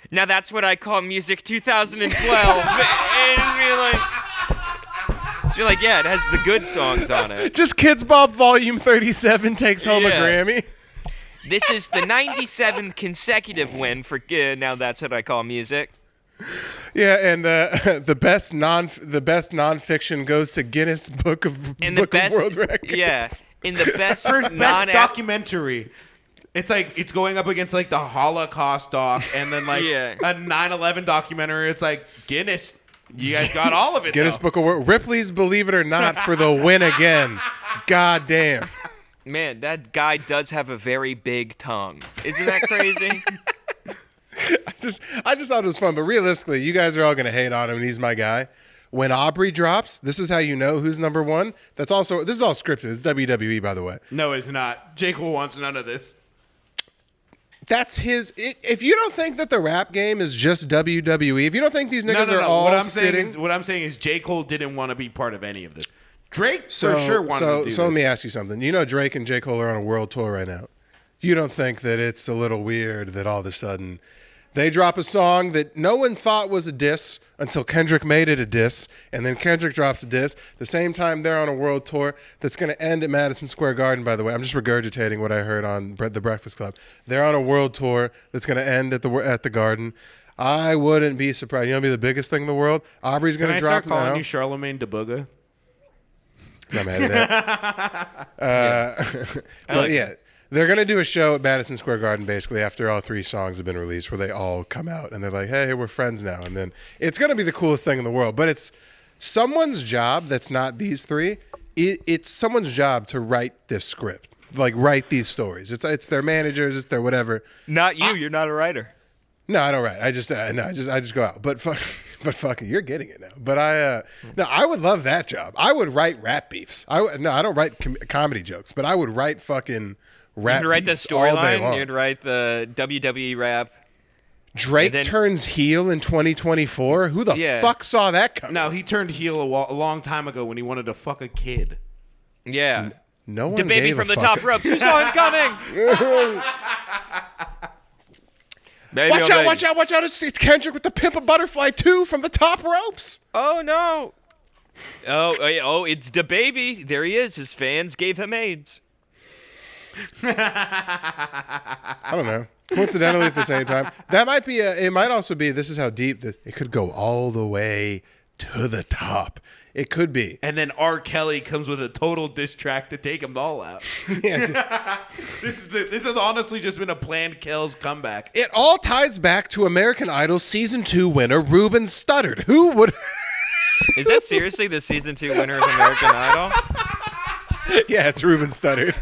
[SPEAKER 1] Now that's what I call music 2012. And it's be like, yeah, it has the good songs on it.
[SPEAKER 3] Just Kids Bop Volume 37 takes home a Grammy.
[SPEAKER 1] This is the 97th consecutive win for Now That's What I Call Music.
[SPEAKER 3] Yeah, and the best nonfiction goes to Guinness Book of World Records.
[SPEAKER 1] Yeah, in the best
[SPEAKER 2] best documentary. It's like it's going up against like the Holocaust doc and then like a 9/11 documentary. It's like Guinness. You guys got all of it.
[SPEAKER 3] Guinness Book of World Ripley's Believe It or Not for the win again. God damn.
[SPEAKER 1] Man, that guy does have a very big tongue. Isn't that crazy?
[SPEAKER 3] I just thought it was fun, but realistically, you guys are all gonna hate on him, and he's my guy. When Aubrey drops, this is how you know who's number 1. This is all scripted. It's WWE, by the way.
[SPEAKER 2] No, it's not. J. Cole wants none of this.
[SPEAKER 3] That's his. If you don't think that the rap game is just WWE, if you don't think these niggas are all sitting,
[SPEAKER 2] what I'm saying is J. Cole didn't want to be part of any of this. Drake for sure wanted to do this.
[SPEAKER 3] So let me ask you something. You know Drake and J. Cole are on a world tour right now. You don't think that it's a little weird that all of a sudden they drop a song that no one thought was a diss until Kendrick made it a diss, and then Kendrick drops a diss. The same time they're on a world tour that's going to end at Madison Square Garden, by the way. I'm just regurgitating what I heard on The Breakfast Club. They're on a world tour that's going to end at the Garden. I wouldn't be surprised. You know what would be the biggest thing in the world? Aubrey's going to drop now.
[SPEAKER 2] Can I start calling you Charlemagne de Booga?
[SPEAKER 3] I'm mad at that. But yeah. They're going to do a show at Madison Square Garden basically after all 3 songs have been released where they all come out and they're like, hey, we're friends now. And then it's going to be the coolest thing in the world. But it's someone's job that's not these 3. It's someone's job to write this script, like write these stories. It's their managers. It's their whatever.
[SPEAKER 1] Not you. You're not a writer.
[SPEAKER 3] No, I don't write. I just go out. But fucking, you're getting it now. But I would love that job. I would write rap beefs. I don't write comedy jokes, but I would write fucking rap.
[SPEAKER 1] You'd write the storyline. You'd write the WWE rap.
[SPEAKER 3] Drake turns heel in 2024? Who the fuck saw that coming?
[SPEAKER 2] No, he turned heel a long time ago when he wanted to fuck a kid.
[SPEAKER 1] Yeah.
[SPEAKER 3] No one
[SPEAKER 1] the baby
[SPEAKER 3] gave
[SPEAKER 1] from
[SPEAKER 3] a
[SPEAKER 1] the
[SPEAKER 3] fuck.
[SPEAKER 1] top ropes. Who saw him coming? Baby,
[SPEAKER 3] watch out, watch out, watch out. It's Kendrick with the Pimp a Butterfly 2 from the top ropes.
[SPEAKER 1] Oh, no. Oh, it's the baby. There he is. His fans gave him AIDS.
[SPEAKER 3] I don't know. Coincidentally, at the same time, that might be it might also be, this is how deep it could go all the way to the top. It could be.
[SPEAKER 2] And then R. Kelly comes with a total diss track to take them all out.
[SPEAKER 3] Yeah,
[SPEAKER 2] this has honestly just been a planned Kells comeback.
[SPEAKER 3] it all ties back to American Idol Season 2 winner Ruben Studdard. Who would...
[SPEAKER 1] Is that seriously the Season 2 winner of American Idol?
[SPEAKER 3] Yeah, it's Ruben Studdard.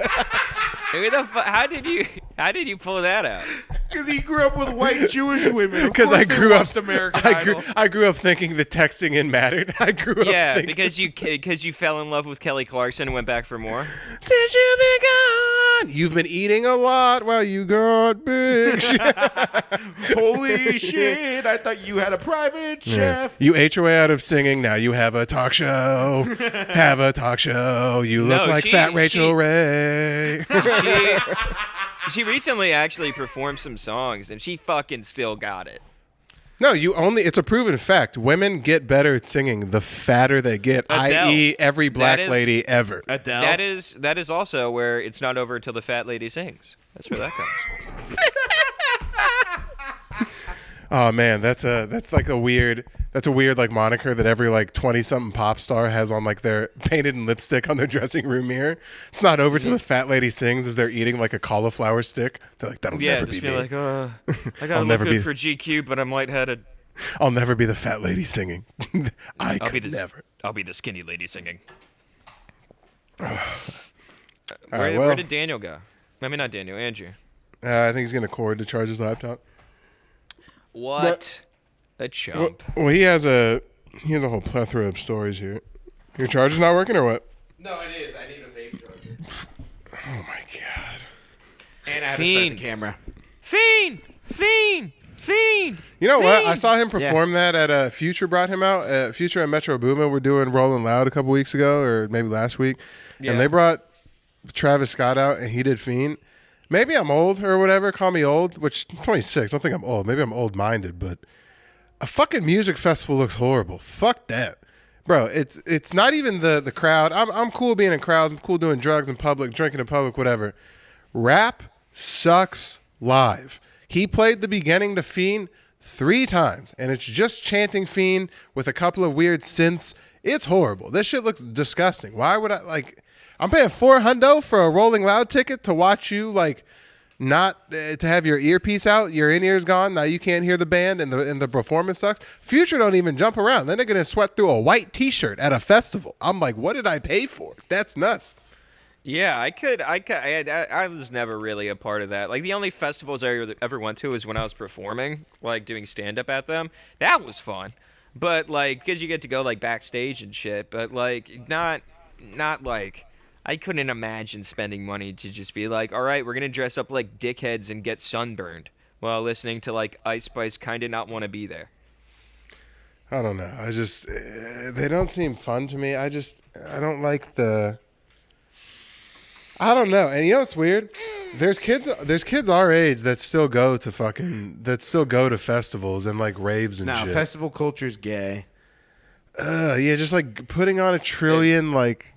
[SPEAKER 1] How did you pull that out?
[SPEAKER 2] Because he grew up with white Jewish women.
[SPEAKER 3] Because I grew up
[SPEAKER 2] American Idol.
[SPEAKER 3] I grew up thinking that texting in mattered. I grew up thinking,
[SPEAKER 1] because you fell in love with Kelly Clarkson and went back for more.
[SPEAKER 3] Since you've been gone, you've been eating a lot while you got big.
[SPEAKER 2] Holy shit! I thought you had a private chef.
[SPEAKER 3] You ate your way out of singing. Now you have a talk show. Have a talk show. You look like Fat Rachel Ray.
[SPEAKER 1] She recently actually performed some songs, and she fucking still got it.
[SPEAKER 3] No, it's a proven fact. Women get better at singing the fatter they get, i.e. every black lady ever.
[SPEAKER 2] Adele.
[SPEAKER 1] That is also where it's not over till the fat lady sings. That's where that comes.
[SPEAKER 3] Oh man, that's like a weird like moniker that every like 20-something pop star has on like their painted in lipstick on their dressing room mirror. It's not over till the fat lady sings as they're eating like a cauliflower stick. They're like, that'll never be me.
[SPEAKER 1] Like, I gotta look good for GQ, but I'm lightheaded.
[SPEAKER 3] I'll never be the fat lady singing. I'll never.
[SPEAKER 1] I'll be the skinny lady singing.
[SPEAKER 3] Where
[SPEAKER 1] did Daniel go? I mean, not Daniel, Andrew.
[SPEAKER 3] I think he's gonna cord to charge his laptop.
[SPEAKER 1] What a chump.
[SPEAKER 3] Well, he has a whole plethora of stories here. Your charger's not working or what?
[SPEAKER 2] No, it is. I need a vape charger.
[SPEAKER 3] Oh my god.
[SPEAKER 2] And I have to start the camera.
[SPEAKER 1] Fiend.
[SPEAKER 3] You know what? I saw him perform that at Future brought him out. Future and Metro Boomin were doing Rollin' Loud a couple weeks ago, or maybe last week. Yeah. And they brought Travis Scott out and he did Fiend. Maybe I'm old or whatever. Call me old, which I'm 26. Don't think I'm old. Maybe I'm old-minded, but a fucking music festival looks horrible. Fuck that. Bro, it's not even the crowd. I'm cool being in crowds. I'm cool doing drugs in public, drinking in public, whatever. Rap sucks live. He played the beginning to Fiend 3 times, and it's just chanting Fiend with a couple of weird synths. It's horrible. This shit looks disgusting. Why would I, like... I'm paying $400 for a Rolling Loud ticket to watch you, like, not to have your earpiece out, your in-ears gone. Now you can't hear the band and the performance sucks. Future don't even jump around. Then they're gonna sweat through a white T-shirt at a festival. I'm like, what did I pay for? That's nuts.
[SPEAKER 1] Yeah, I was never really a part of that. Like, the only festivals I ever went to was when I was performing, like doing stand-up at them. That was fun, but like, because you get to go like backstage and shit. But like, not like. I couldn't imagine spending money to just be like, all right, we're going to dress up like dickheads and get sunburned while listening to like Ice Spice kind of not want to be there.
[SPEAKER 3] I don't know. I just, they don't seem fun to me. I don't like I don't know. And you know what's weird? There's kids our age that still go to festivals and like raves and shit.
[SPEAKER 2] No, festival culture's gay.
[SPEAKER 3] Yeah, just like putting on a trillion like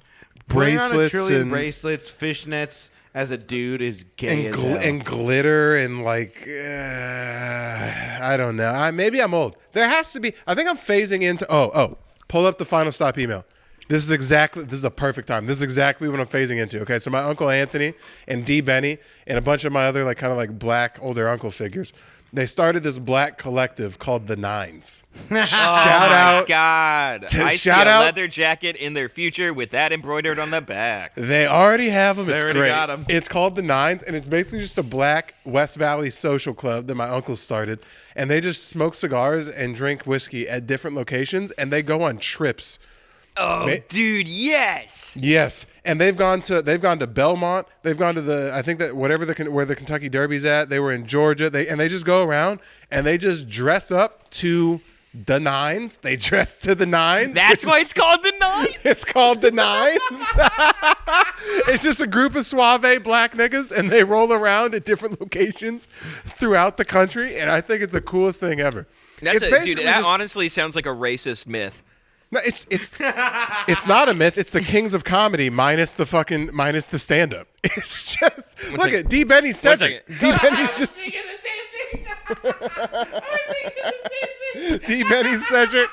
[SPEAKER 3] bracelets and
[SPEAKER 2] bracelets, fishnets as a dude is gay as hell.
[SPEAKER 3] And glitter and like I don't know. Maybe I'm old. There has to be. I think I'm phasing into. Pull up the Final Stop email. This is the perfect time. This is exactly what I'm phasing into. Okay, so my Uncle Anthony and D. Benny and a bunch of my other like kind of like black older uncle figures. They started this black collective called the Nines.
[SPEAKER 1] Shout out! God, I see a leather jacket in their future with that embroidered on the back.
[SPEAKER 3] They already have them.
[SPEAKER 2] They already got them.
[SPEAKER 3] It's called the Nines, and it's basically just a black West Valley social club that my uncle started. And they just smoke cigars and drink whiskey at different locations, and they go on trips
[SPEAKER 1] Oh, dude, yes.
[SPEAKER 3] Yes, and they've gone to Belmont. They've gone to I think that where the Kentucky Derby's at. They were in Georgia. They just go around and they just dress up to the nines. They dress to the nines.
[SPEAKER 1] That's why it's called the Nines?
[SPEAKER 3] It's called the Nines. It's just a group of suave black niggas, and they roll around at different locations throughout the country, and I think it's the coolest thing ever.
[SPEAKER 1] Dude, that honestly sounds like a racist myth.
[SPEAKER 3] No, it's not a myth. It's the kings of comedy minus the stand-up. It's just look at D. Benny Cedric. D. Benny's just D. Benny Cedric.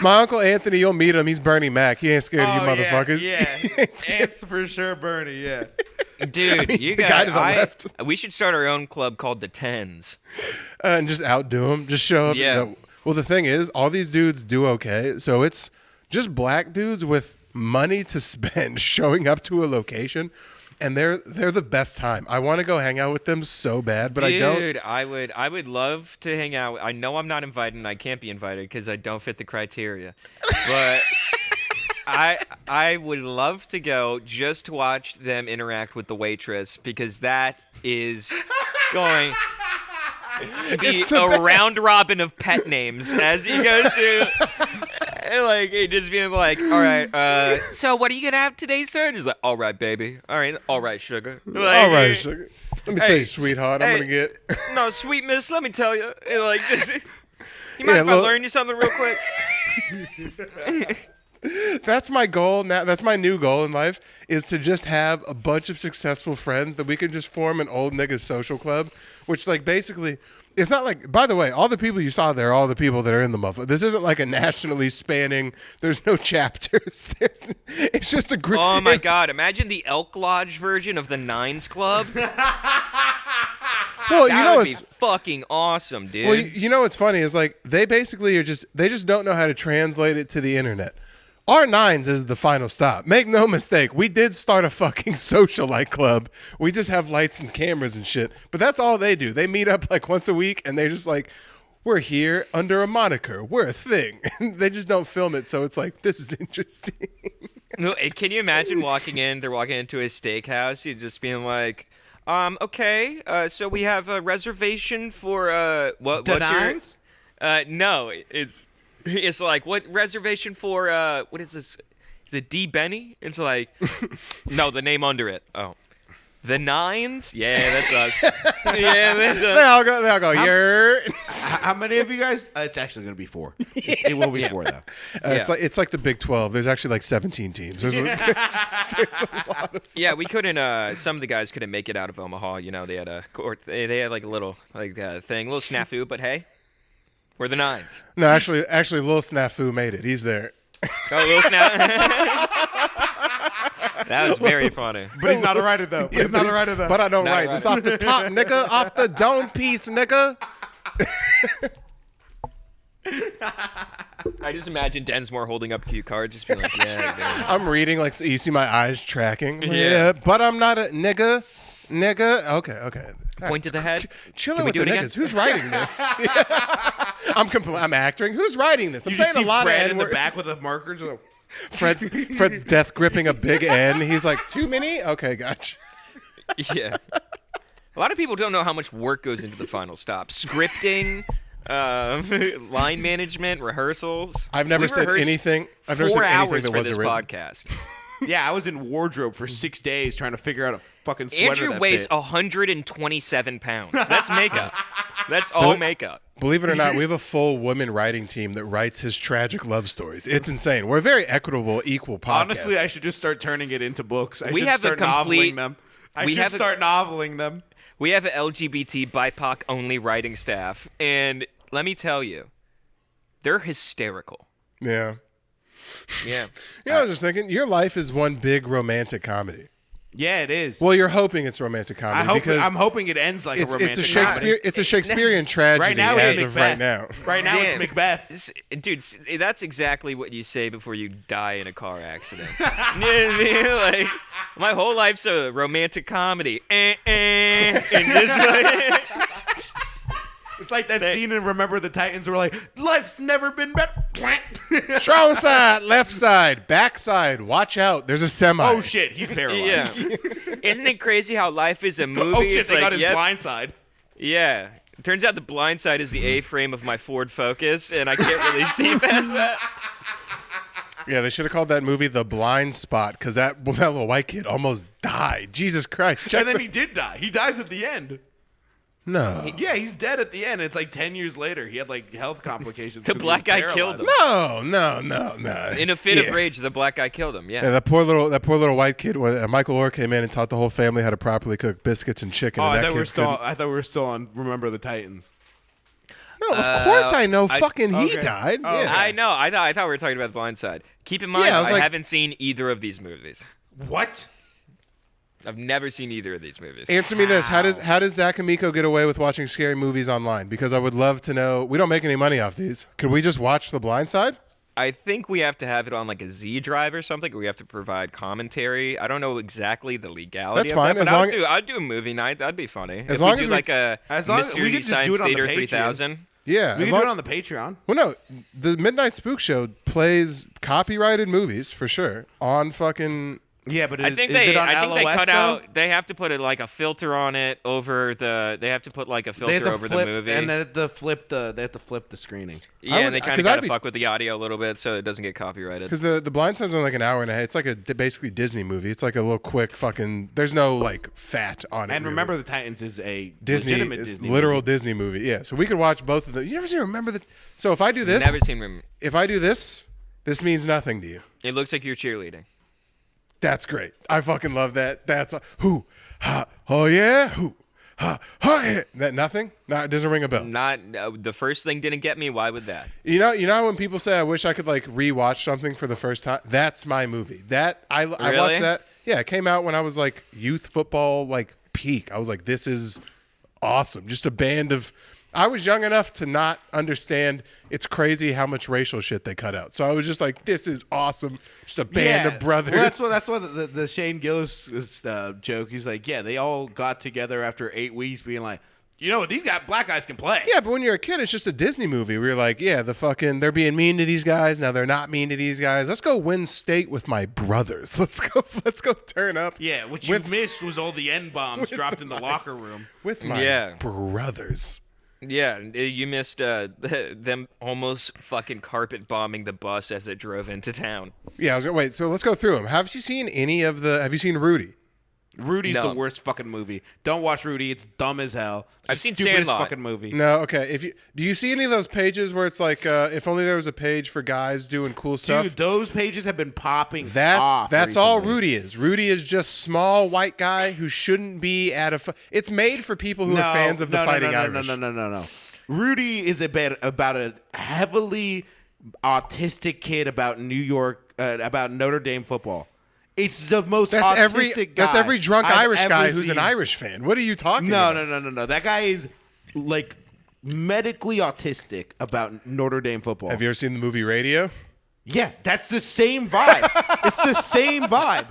[SPEAKER 3] My Uncle Anthony, you'll meet him. He's Bernie Mac. He ain't scared of you motherfuckers.
[SPEAKER 2] Yeah. It's for sure Bernie, yeah.
[SPEAKER 1] Dude,
[SPEAKER 3] the guy to the left.
[SPEAKER 1] We should start our own club called the Tens.
[SPEAKER 3] And just outdo him. Just show up.
[SPEAKER 1] Yeah.
[SPEAKER 3] Well, the thing is, all these dudes do okay. So it's just black dudes with money to spend showing up to a location, and they're the best time. I want to go hang out with them so bad, but I don't.
[SPEAKER 1] Dude, I would love to hang out. I know I'm not invited, and I can't be invited because I don't fit the criteria. But I would love to go just to watch them interact with the waitress because that is going to be a round robin of pet names as he goes through. Like, it just being like, all right, so what are you going to have today, sir? And he's like, all right, baby. All right, sugar. Like,
[SPEAKER 3] all right, sugar. Let me tell you, sweetheart, I'm going to get...
[SPEAKER 1] No, sweet miss, let me tell you. Like, just, you mind if I learn you something real quick?
[SPEAKER 3] That's my goal now. That's my new goal in life is to just have a bunch of successful friends that we can just form an old niggas social club, which like basically it's not like, by the way, all the people you saw there are all the people that are in the motherfucker. This isn't like a nationally spanning, there's no chapters. It's just a group.
[SPEAKER 1] Oh my God. Imagine the Elk Lodge version of the Nines Club.
[SPEAKER 3] Well,
[SPEAKER 1] that would be fucking awesome, dude.
[SPEAKER 3] Well, you know what's funny is like they basically they just don't know how to translate it to the internet. Our Nines is the final stop. Make no mistake, we did start a fucking socialite club. We just have lights and cameras and shit. But that's all they do. They meet up like once a week and they just like, we're here under a moniker. We're a thing. They just don't film it, so it's like, this is interesting.
[SPEAKER 1] No, can you imagine walking in? They're walking into a steakhouse. You're just being like, okay, so we have a reservation for what's
[SPEAKER 2] Nines?
[SPEAKER 1] No, it's like, what reservation for, what is this? Is it D. Benny? It's like, no, the name under it. Oh. The Nines? Yeah, that's us. Yeah, that's us.
[SPEAKER 3] They all go, you're.
[SPEAKER 2] How many of you guys? It's actually going to be 4. It will be 4, though.
[SPEAKER 3] It's like the Big 12. There's actually like 17 teams. There's a lot of
[SPEAKER 1] Yeah, we couldn't, some of the guys couldn't make it out of Omaha. You know, they had a court, they had like a little, like, thing, a little snafu, but hey. We're the Nines.
[SPEAKER 3] No, actually, Lil Snafu made it. He's there.
[SPEAKER 1] Oh, Lil Snafu. That was very funny.
[SPEAKER 2] But he's not a writer, though.
[SPEAKER 3] But I don't write. It's off the top, nigga. Off the dome piece, nigga.
[SPEAKER 1] I just imagine Densmore holding up cue cards, just being like, yeah. Man.
[SPEAKER 3] I'm reading, like, so you see my eyes tracking. Yeah, but I'm not a nigga. Okay.
[SPEAKER 1] Point to the head.
[SPEAKER 3] Chilling with the niggas. Who's writing this? I'm acting. Who's writing this? I'm saying a lot
[SPEAKER 2] Fred
[SPEAKER 3] of
[SPEAKER 2] in the back with a marker.
[SPEAKER 3] Fred's death gripping a big N. He's like, too many? Okay, gotcha.
[SPEAKER 1] Yeah. A lot of people don't know how much work goes into the final stop. Scripting, line management, rehearsals.
[SPEAKER 3] I've never said anything. I've never said anything that wasn't written.
[SPEAKER 1] Podcast.
[SPEAKER 2] Yeah, I was in wardrobe for 6 days trying to figure out a fucking sweater
[SPEAKER 1] Andrew
[SPEAKER 2] that
[SPEAKER 1] weighs
[SPEAKER 2] fit.
[SPEAKER 1] 127 pounds. That's makeup. That's all makeup.
[SPEAKER 3] Believe it or not, we have a full women writing team that writes his tragic love stories. It's insane. We're a very equitable, equal podcast.
[SPEAKER 2] Honestly, I should just start turning it into books. I
[SPEAKER 1] We
[SPEAKER 2] should
[SPEAKER 1] have
[SPEAKER 2] start noveling them. I should start noveling them.
[SPEAKER 1] We have an LGBT BIPOC only writing staff, and let me tell you, they're hysterical.
[SPEAKER 3] Yeah.
[SPEAKER 1] Yeah.
[SPEAKER 3] I was just thinking, your life is one big romantic comedy.
[SPEAKER 2] Yeah, it is.
[SPEAKER 3] Well, you're hoping it's romantic comedy because
[SPEAKER 2] I'm hoping it ends like a romantic comedy.
[SPEAKER 3] It's a Shakespearean tragedy
[SPEAKER 2] right now,
[SPEAKER 3] as
[SPEAKER 2] it's
[SPEAKER 3] of right now.
[SPEAKER 2] Right now, it's Macbeth.
[SPEAKER 1] Dude, that's exactly what you say before you die in a car accident. You know what I mean? Like, my whole life's a romantic comedy. And this
[SPEAKER 2] It's like that scene in Remember the Titans where like, life's never been better.
[SPEAKER 3] Strong side, left side, back side. Watch out. There's a semi.
[SPEAKER 2] Oh, shit. He's paralyzed.
[SPEAKER 1] Yeah. Isn't it crazy how life is a movie?
[SPEAKER 2] Oh, shit.
[SPEAKER 1] It's
[SPEAKER 2] They
[SPEAKER 1] like,
[SPEAKER 2] got his blind side.
[SPEAKER 1] Yeah. It turns out the blind side is the A-frame of my Ford Focus, and I can't really see past that.
[SPEAKER 3] Yeah, they should have called that movie The Blind Spot because that little white kid almost died. Jesus Christ.
[SPEAKER 2] And then he did die. He dies at the end.
[SPEAKER 3] No.
[SPEAKER 2] Yeah, he's dead at the end. It's like 10 years later. He had like health complications.
[SPEAKER 1] The
[SPEAKER 2] 'cause he
[SPEAKER 1] black
[SPEAKER 2] was
[SPEAKER 1] guy killed him.
[SPEAKER 3] No.
[SPEAKER 1] In a fit of rage, the black guy killed him.
[SPEAKER 3] Yeah, that poor little white kid. When Michael Orr came in and taught the whole family how to properly cook biscuits and chicken.
[SPEAKER 2] Oh,
[SPEAKER 3] and
[SPEAKER 2] I
[SPEAKER 3] that
[SPEAKER 2] thought
[SPEAKER 3] kid
[SPEAKER 2] we were still on Remember the Titans.
[SPEAKER 3] No, of course I know. He
[SPEAKER 2] okay.
[SPEAKER 3] died.
[SPEAKER 2] Oh,
[SPEAKER 3] Yeah.
[SPEAKER 1] I know. I thought we were talking about The Blind Side. Keep in mind,
[SPEAKER 3] Yeah, I was
[SPEAKER 1] I
[SPEAKER 3] like-
[SPEAKER 1] haven't seen either of these movies.
[SPEAKER 2] What?
[SPEAKER 1] I've never seen either of these movies.
[SPEAKER 3] Answer me this: How does Zach and Miko get away with watching scary movies online? Because I would love to know. We don't make any money off these. Could we just watch The Blind Side?
[SPEAKER 1] I think we have to have it on like a Z drive or something. Or we have to provide commentary. I don't know exactly the legality
[SPEAKER 3] That's
[SPEAKER 1] of
[SPEAKER 3] fine,
[SPEAKER 1] that,
[SPEAKER 3] as
[SPEAKER 1] but
[SPEAKER 3] long-
[SPEAKER 1] I'd do a movie night. That'd be funny.
[SPEAKER 3] As
[SPEAKER 1] if
[SPEAKER 3] long
[SPEAKER 1] we
[SPEAKER 3] as
[SPEAKER 1] do
[SPEAKER 3] we-
[SPEAKER 1] like a
[SPEAKER 2] as long as
[SPEAKER 1] Mystery
[SPEAKER 2] we could just
[SPEAKER 1] Science
[SPEAKER 2] do it on the
[SPEAKER 1] Theater
[SPEAKER 2] Patreon.
[SPEAKER 1] 3000.
[SPEAKER 3] Yeah,
[SPEAKER 2] We
[SPEAKER 3] as
[SPEAKER 2] can
[SPEAKER 3] long-
[SPEAKER 2] do it on the Patreon.
[SPEAKER 3] Well, no, the Midnight Spook Show plays copyrighted movies for sure on fucking.
[SPEAKER 2] Yeah, but
[SPEAKER 1] I think
[SPEAKER 2] is it on
[SPEAKER 1] they
[SPEAKER 2] LOS,
[SPEAKER 1] cut
[SPEAKER 2] though?
[SPEAKER 1] out. They have to put like a filter on it over the. They have to put like a
[SPEAKER 2] They have
[SPEAKER 1] filter
[SPEAKER 2] to
[SPEAKER 1] over
[SPEAKER 2] flip,
[SPEAKER 1] the movie.
[SPEAKER 2] and they have to flip the screening.
[SPEAKER 1] Yeah, and they kind
[SPEAKER 3] 'cause
[SPEAKER 1] of
[SPEAKER 3] I'd
[SPEAKER 1] gotta
[SPEAKER 3] be-
[SPEAKER 1] fuck with the audio a little bit so it doesn't get copyrighted.
[SPEAKER 3] Because the Blind Side's only like an hour and a half. It's like basically Disney movie. It's like a little quick fucking. There's no like fat on it.
[SPEAKER 2] And
[SPEAKER 3] really.
[SPEAKER 2] Remember the Titans is a
[SPEAKER 3] Disney,
[SPEAKER 2] legitimate
[SPEAKER 3] is
[SPEAKER 2] Disney
[SPEAKER 3] literal
[SPEAKER 2] movie.
[SPEAKER 3] Disney movie. Yeah, so we could watch both of them. You never see Remember the. So if I do this,
[SPEAKER 1] Never seen him.
[SPEAKER 3] if I do this, this means nothing to you.
[SPEAKER 1] It looks like you're cheerleading.
[SPEAKER 3] That's great. I fucking love that. That's who, ha, oh yeah, who, ha, yeah. That nothing. No, it doesn't ring a bell.
[SPEAKER 1] Not the first thing didn't get me. Why would that?
[SPEAKER 3] You know when people say I wish I could like rewatch something for the first time. That's my movie. That I watched
[SPEAKER 1] Really?
[SPEAKER 3] that. Yeah, it came out when I was like youth football like peak. I was like, this is awesome. Just a band of. I was young enough to not understand. It's crazy how much racial shit they cut out. So I was just like, this is awesome. Just a band of brothers.
[SPEAKER 2] Well, that's what the Shane Gillis joke. He's like, yeah, they all got together after 8 weeks, being like, you know what, these black guys can play.
[SPEAKER 3] Yeah, but when you're a kid, it's just a Disney movie where you're like, yeah, they're being mean to these guys. Now they're not mean to these guys. Let's go win state with my brothers. Let's go turn up.
[SPEAKER 2] Yeah, what you missed was all the N bombs dropped in the locker room.
[SPEAKER 3] With my
[SPEAKER 1] Yeah.
[SPEAKER 3] brothers.
[SPEAKER 1] Yeah, you missed them almost fucking carpet bombing the bus as it drove into town.
[SPEAKER 3] Yeah, I was gonna wait. So let's go through them. Have you seen Have you seen Rudy?
[SPEAKER 2] Rudy's
[SPEAKER 1] No.
[SPEAKER 2] the worst fucking movie. Don't watch Rudy. It's dumb as hell. It's
[SPEAKER 1] I've
[SPEAKER 2] the
[SPEAKER 1] seen
[SPEAKER 2] stupidest
[SPEAKER 1] Sandlot.
[SPEAKER 2] fucking movie.
[SPEAKER 3] No. Okay. Do you see any of those pages where it's like, if only there was a page for guys doing cool stuff?
[SPEAKER 2] Dude, those pages have been popping
[SPEAKER 3] That's
[SPEAKER 2] off
[SPEAKER 3] all
[SPEAKER 2] recently.
[SPEAKER 3] Rudy is. Rudy is just small white guy who shouldn't be at it's made for people who are fans of the Fighting Irish.
[SPEAKER 2] No. Rudy is about a heavily autistic kid about New York, about Notre Dame football. It's the most autistic guy
[SPEAKER 3] That's every drunk
[SPEAKER 2] I've
[SPEAKER 3] Irish
[SPEAKER 2] ever
[SPEAKER 3] guy who's an
[SPEAKER 2] seen.
[SPEAKER 3] Irish fan. What are you talking about?
[SPEAKER 2] No. That guy is like medically autistic about Notre Dame football.
[SPEAKER 3] Have you ever seen the movie Radio?
[SPEAKER 2] Yeah, that's the same vibe. It's the same vibe.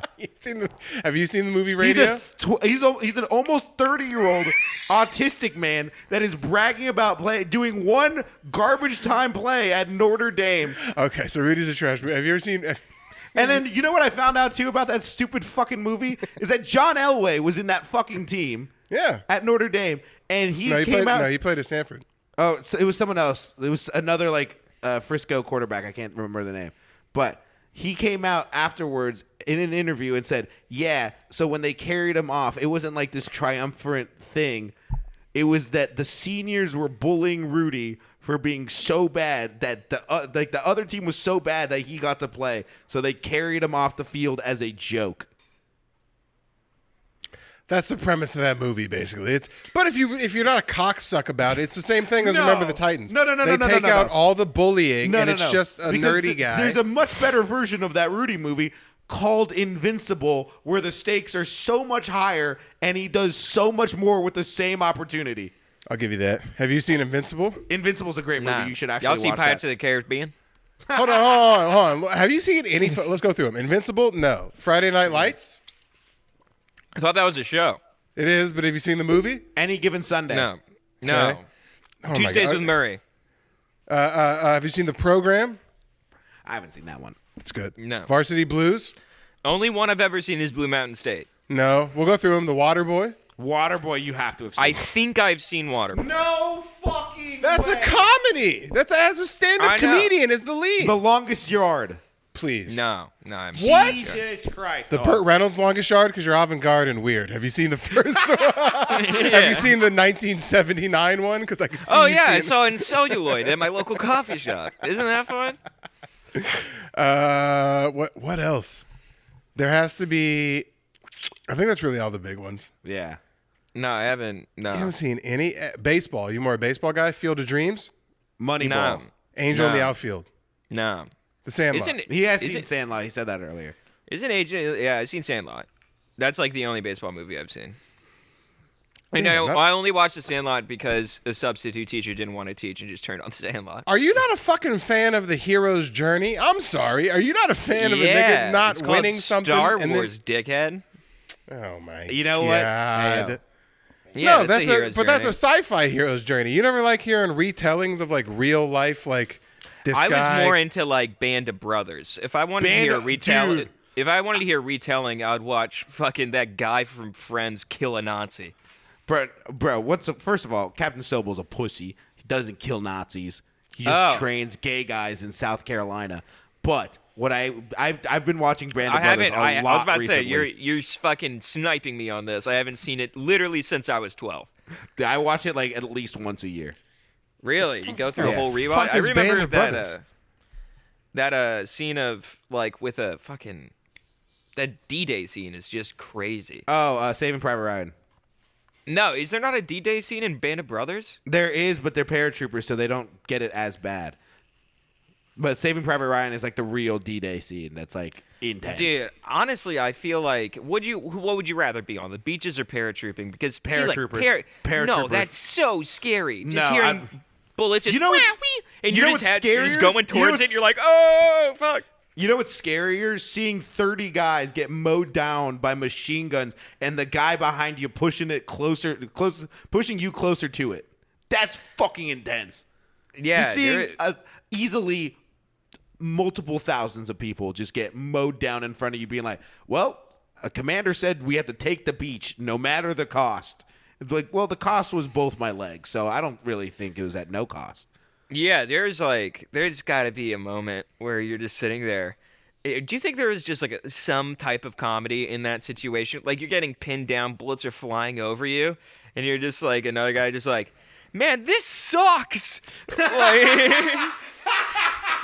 [SPEAKER 3] Have you seen the movie Radio?
[SPEAKER 2] He's an almost 30-year-old autistic man that is bragging about doing one garbage time play at Notre Dame.
[SPEAKER 3] Okay, so Rudy's a trash movie. Have you ever seen?
[SPEAKER 2] And then you know what I found out too about that stupid fucking movie is that John Elway was in that fucking team
[SPEAKER 3] Yeah.
[SPEAKER 2] at Notre Dame, and he
[SPEAKER 3] No,
[SPEAKER 2] came out.
[SPEAKER 3] No, he played at Stanford.
[SPEAKER 2] Oh, so it was someone else. It was another Frisco quarterback. I can't remember the name, but he came out afterwards in an interview and said, "Yeah, so when they carried him off, it wasn't like this triumphant thing. It was that the seniors were bullying Rudy for being so bad that the other team was so bad that he got to play. So they carried him off the field as a joke."
[SPEAKER 3] That's the premise of that movie, basically. But if you're not a cocksuck about it, it's the same thing as Remember the Titans.
[SPEAKER 2] No.
[SPEAKER 3] They take out all the bullying, and it's
[SPEAKER 2] No.
[SPEAKER 3] just a
[SPEAKER 2] Because
[SPEAKER 3] nerdy guy.
[SPEAKER 2] There's a much better version of that Rudy movie called Invincible, where the stakes are so much higher and he does so much more with the same opportunity.
[SPEAKER 3] I'll give you that. Have you seen Invincible?
[SPEAKER 2] Invincible's a great movie.
[SPEAKER 1] Nah.
[SPEAKER 2] You should
[SPEAKER 1] Y'all
[SPEAKER 2] actually
[SPEAKER 1] see
[SPEAKER 2] watch
[SPEAKER 1] Pirates
[SPEAKER 2] that.
[SPEAKER 1] of the Caribbean?
[SPEAKER 3] Hold on. Have you seen any? Let's go through them. Invincible? No. Friday Night Lights?
[SPEAKER 1] I thought that was a show.
[SPEAKER 3] It is, but have you seen the movie?
[SPEAKER 2] Any Given Sunday.
[SPEAKER 1] No.
[SPEAKER 3] Okay. Oh
[SPEAKER 1] Tuesdays
[SPEAKER 3] my God.
[SPEAKER 1] with Murray.
[SPEAKER 3] Have you seen The Program?
[SPEAKER 2] I haven't seen that one.
[SPEAKER 3] It's good.
[SPEAKER 1] No.
[SPEAKER 3] Varsity Blues?
[SPEAKER 1] Only one I've ever seen is Blue Mountain State.
[SPEAKER 3] No. We'll go through them. The Waterboy?
[SPEAKER 2] Waterboy, you have to have seen.
[SPEAKER 1] I think I've seen Water.
[SPEAKER 2] No fucking
[SPEAKER 3] That's
[SPEAKER 2] way.
[SPEAKER 3] a comedy. That's as a
[SPEAKER 1] I
[SPEAKER 3] stand-up
[SPEAKER 1] know.
[SPEAKER 3] comedian is the lead.
[SPEAKER 2] The Longest Yard.
[SPEAKER 3] Please.
[SPEAKER 1] No, I'm
[SPEAKER 3] What?
[SPEAKER 2] Jesus Christ.
[SPEAKER 3] The Burt Reynolds Longest Yard because you're avant-garde and weird. Have you seen the first one? Have you seen the 1979 one? Because I can see
[SPEAKER 1] Oh
[SPEAKER 3] you
[SPEAKER 1] yeah, I
[SPEAKER 3] seeing
[SPEAKER 1] saw it in celluloid at my local coffee shop. Isn't that fun?
[SPEAKER 3] What else? There has to be. I think that's really all the big ones.
[SPEAKER 2] Yeah.
[SPEAKER 1] No, I haven't. No.
[SPEAKER 3] You haven't seen any baseball. You more a baseball guy? Field of Dreams?
[SPEAKER 2] Moneyball.
[SPEAKER 1] No.
[SPEAKER 3] Angel in the
[SPEAKER 1] No.
[SPEAKER 3] outfield.
[SPEAKER 1] No.
[SPEAKER 3] The Sandlot.
[SPEAKER 1] Isn't
[SPEAKER 2] He has
[SPEAKER 1] is
[SPEAKER 2] seen
[SPEAKER 1] it-
[SPEAKER 2] Sandlot. He said that earlier.
[SPEAKER 1] Isn't Agent? Yeah, I've seen Sandlot. That's like the only baseball movie I've seen. I know.
[SPEAKER 3] that-
[SPEAKER 1] I only watched The Sandlot because a substitute teacher didn't want to teach and just turned on The Sandlot.
[SPEAKER 3] Are you not a fucking fan of the hero's journey? I'm sorry. Are you not a fan of a nigga not
[SPEAKER 1] it's called
[SPEAKER 3] winning something?
[SPEAKER 1] Star
[SPEAKER 3] and then-
[SPEAKER 1] Wars, dickhead.
[SPEAKER 3] Oh my.
[SPEAKER 2] You know what?
[SPEAKER 3] God.
[SPEAKER 2] Hey,
[SPEAKER 1] Yeah,
[SPEAKER 3] No, that's
[SPEAKER 1] a hero's
[SPEAKER 3] that's
[SPEAKER 1] journey.
[SPEAKER 3] a sci-fi hero's journey. You never like hearing retellings of like real life, like this
[SPEAKER 1] I
[SPEAKER 3] guy.
[SPEAKER 1] was more into like Band of Brothers. If I wanted to hear
[SPEAKER 2] Dude.
[SPEAKER 1] if I wanted to hear retelling, I'd watch fucking that guy from Friends kill a Nazi.
[SPEAKER 2] Bro, first of all, Captain Sobel's a pussy. He doesn't kill Nazis. He just trains gay guys in South Carolina. But what I've been watching Band of
[SPEAKER 1] I
[SPEAKER 2] Brothers
[SPEAKER 1] haven't.
[SPEAKER 2] a
[SPEAKER 1] I
[SPEAKER 2] lot
[SPEAKER 1] was about to say
[SPEAKER 2] recently.
[SPEAKER 1] you're fucking sniping me on this. I haven't seen it literally since I was 12.
[SPEAKER 2] I watch it like at least once a year.
[SPEAKER 1] Really? You go through a
[SPEAKER 3] Yeah.
[SPEAKER 1] whole rewatch?
[SPEAKER 3] Fuck
[SPEAKER 1] I
[SPEAKER 3] is Band
[SPEAKER 1] remember
[SPEAKER 3] of
[SPEAKER 1] that
[SPEAKER 3] Brothers?
[SPEAKER 1] that scene of like with a fucking that D-Day scene is just crazy.
[SPEAKER 2] Oh, Saving Private Ryan.
[SPEAKER 1] No, is there not a D-Day scene in Band of Brothers?
[SPEAKER 2] There is, but they're paratroopers, so they don't get it as bad. But Saving Private Ryan is like the real D-Day scene that's like intense.
[SPEAKER 1] Dude, honestly, I feel like what would you rather be on, the beaches or paratrooping? Because
[SPEAKER 2] Paratroopers.
[SPEAKER 1] No,
[SPEAKER 2] Paratroopers.
[SPEAKER 1] that's so scary. Just
[SPEAKER 2] No,
[SPEAKER 1] hearing bullets just
[SPEAKER 2] You know what's-
[SPEAKER 1] and
[SPEAKER 2] you
[SPEAKER 1] you're
[SPEAKER 2] know
[SPEAKER 1] just,
[SPEAKER 2] what's
[SPEAKER 1] you're just
[SPEAKER 2] scarier?
[SPEAKER 1] going
[SPEAKER 2] You know
[SPEAKER 1] towards it.
[SPEAKER 2] what's-
[SPEAKER 1] You're like, oh fuck.
[SPEAKER 2] You know what's scarier? Seeing 30 guys get mowed down by machine guns and the guy behind you pushing you closer to it. That's fucking intense.
[SPEAKER 1] Yeah,
[SPEAKER 2] Just seeing easily multiple thousands of people just get mowed down in front of you being like, well, a commander said we have to take the beach no matter the cost. It's like, well, the cost was both my legs, so I don't really think it was at no cost.
[SPEAKER 1] Yeah, there's got to be a moment where you're just sitting there. Do you think there is just like some type of comedy in that situation? Like you're getting pinned down, bullets are flying over you, and you're just like another guy just like, man, this sucks. Like,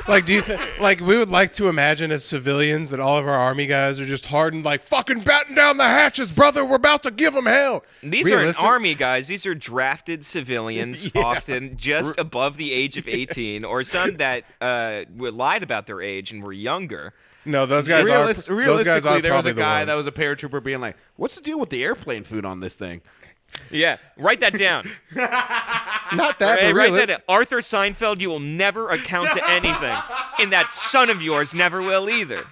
[SPEAKER 3] Like, do you like we would like to imagine as civilians that all of our army guys are just hardened, like fucking batten down the hatches, brother. We're about to give them hell.
[SPEAKER 1] these
[SPEAKER 3] Realistic-
[SPEAKER 1] aren't army guys. These are drafted civilians, often just above the age of 18, or some that lied about their age and were younger.
[SPEAKER 3] No, those guys are. Those
[SPEAKER 2] Realistically,
[SPEAKER 3] guys are
[SPEAKER 2] there was
[SPEAKER 3] probably
[SPEAKER 2] a guy
[SPEAKER 3] the
[SPEAKER 2] that
[SPEAKER 3] ones.
[SPEAKER 2] was a paratrooper being like, what's the deal with the airplane food on this thing?
[SPEAKER 1] Yeah, write that down.
[SPEAKER 3] Not that,
[SPEAKER 1] Hey,
[SPEAKER 3] but
[SPEAKER 1] write
[SPEAKER 3] really.
[SPEAKER 1] that down. Arthur Seinfeld, you will never account to anything, and that son of yours never will either.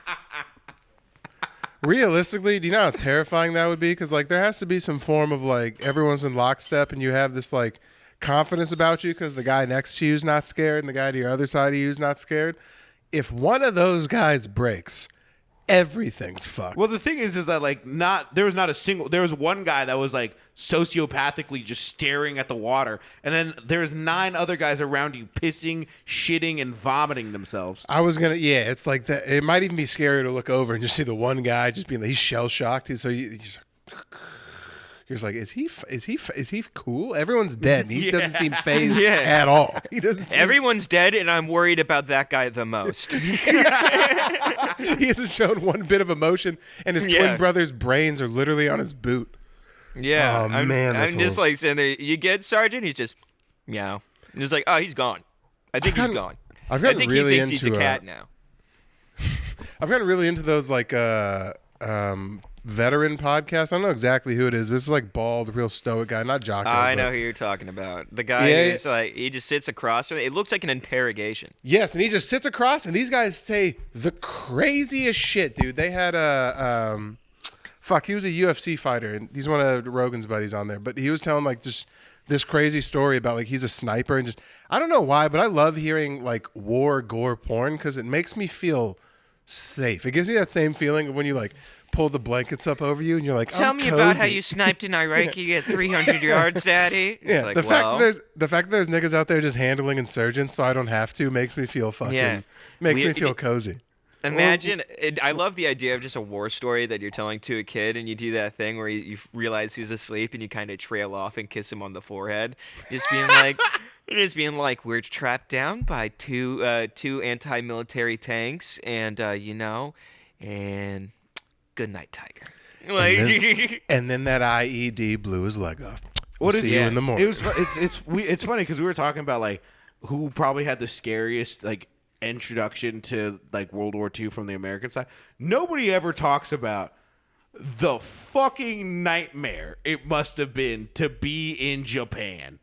[SPEAKER 3] Realistically, do you know how terrifying that would be? Because like there has to be some form of like everyone's in lockstep and you have this like confidence about you because the guy next to you is not scared and the guy to your other side of you is not scared. If one of those guys breaks, everything's fucked.
[SPEAKER 2] Well, the thing is that like there was one guy that was like sociopathically just staring at the water, and then there's 9 other guys around you pissing, shitting, and vomiting themselves.
[SPEAKER 3] I was gonna, yeah. It's like that. It might even be scary to look over and just see the one guy just being like, he's shell shocked. So you're just like, is he cool? Everyone's dead. And he doesn't seem phased
[SPEAKER 1] Yeah.
[SPEAKER 3] at all. He doesn't. Seem,
[SPEAKER 1] Everyone's dead, and I'm worried about that guy the most.
[SPEAKER 3] he hasn't shown one bit of emotion, and his
[SPEAKER 1] Yeah.
[SPEAKER 3] twin brother's brains are literally on his boot.
[SPEAKER 1] Yeah,
[SPEAKER 3] Oh, man, that's
[SPEAKER 1] I'm just
[SPEAKER 3] horrible.
[SPEAKER 1] like sitting there. You get Sergeant? He's just meow. And just like, oh, he's gone. I think he's gone.
[SPEAKER 3] I've
[SPEAKER 1] I
[SPEAKER 3] gotten
[SPEAKER 1] think
[SPEAKER 3] really
[SPEAKER 1] he thinks he's
[SPEAKER 3] into
[SPEAKER 1] a cat now.
[SPEAKER 3] I've gotten really into those like veteran podcasts. I don't know exactly who it is, but it's like bald, real stoic guy, not Jocko.
[SPEAKER 1] I
[SPEAKER 3] but-
[SPEAKER 1] know who you're talking about. The guy
[SPEAKER 3] Yeah.
[SPEAKER 1] who's like, he just sits across from it. It looks like an interrogation.
[SPEAKER 3] Yes, and he just sits across, and these guys say the craziest shit, dude. They had he was a UFC fighter, and he's one of Rogan's buddies on there, but he was telling like just this crazy story about like he's a sniper and just I don't know why, but I love hearing like war gore porn because it makes me feel safe. It gives me that same feeling of when you like pull the blankets up over you and you're like,
[SPEAKER 1] Tell
[SPEAKER 3] I'm
[SPEAKER 1] me
[SPEAKER 3] cozy.
[SPEAKER 1] about how you sniped in Iraq at 300 yards, Daddy. It's
[SPEAKER 3] Yeah,
[SPEAKER 1] like,
[SPEAKER 3] the fact that there's niggas out there just handling insurgents so I don't have to makes me feel fucking makes me feel cozy.
[SPEAKER 1] Imagine, I love the idea of just a war story that you're telling to a kid, and you do that thing where you realize he's asleep, and you kind of trail off and kiss him on the forehead, just being like, we're trapped down by two anti-military tanks, and and good night, Tiger. Like,
[SPEAKER 3] And then that IED blew his leg off.
[SPEAKER 2] What
[SPEAKER 3] We'll
[SPEAKER 2] is
[SPEAKER 3] see you in the morning.
[SPEAKER 2] It's funny because we were talking about like who probably had the scariest like introduction to like World War II from the American side. Nobody ever talks about the fucking nightmare it must have been to be in Japan,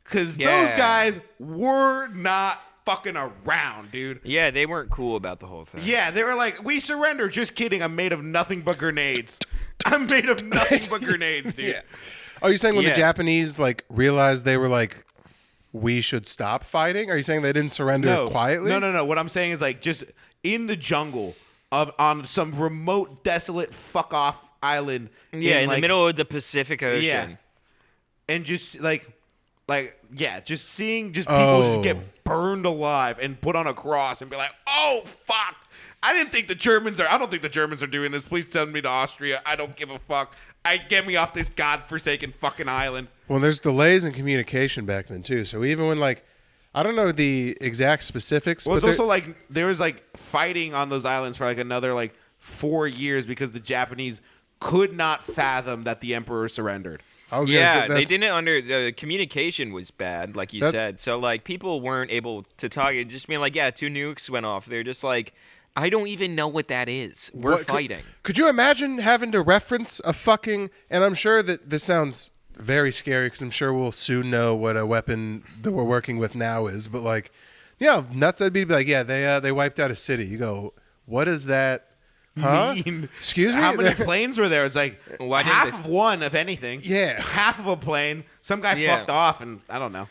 [SPEAKER 2] because those guys were not fucking around, dude.
[SPEAKER 1] yeah, they weren't cool about the whole thing.
[SPEAKER 2] Yeah, they were like, we surrender. Just kidding. I'm made of nothing but grenades. I'm made of nothing but grenades, dude.
[SPEAKER 3] Yeah. Are you saying when
[SPEAKER 1] Yeah.
[SPEAKER 3] the Japanese like realized they were like, we should stop fighting? Are you saying they didn't surrender quietly?
[SPEAKER 2] No. What I'm saying is like just in the jungle on some remote, desolate, fuck off island.
[SPEAKER 1] Yeah, in the
[SPEAKER 2] like,
[SPEAKER 1] middle of the Pacific Ocean.
[SPEAKER 2] Yeah. And just just seeing people just get burned alive and put on a cross and be like, oh fuck. I don't think the Germans are doing this. Please send me to Austria. I don't give a fuck. Get me off this godforsaken fucking island.
[SPEAKER 3] Well, there's delays in communication back then too. So even when like, I don't know the exact specifics.
[SPEAKER 2] Well,
[SPEAKER 3] but
[SPEAKER 2] it's also like there was like fighting on those islands for like another like 4 years because the Japanese could not fathom that the emperor surrendered.
[SPEAKER 3] I was gonna say
[SPEAKER 1] They didn't communication was bad, like you said. So like people weren't able to talk. It just being like, yeah, 2 nukes went off. They're just like, I don't even know what that is. We're fighting.
[SPEAKER 3] Could you imagine having to reference a fucking? And I'm sure that this sounds very scary because I'm sure we'll soon know what a weapon that we're working with now is. But like, nuts. I'd be like, yeah, they wiped out a city. You go, what is that? Huh? Excuse me?
[SPEAKER 2] How many planes were there? It's like
[SPEAKER 1] Why didn't
[SPEAKER 2] half
[SPEAKER 1] they-
[SPEAKER 2] of one, if anything.
[SPEAKER 3] Yeah.
[SPEAKER 2] Half of a plane. Some guy fucked off, and I don't know.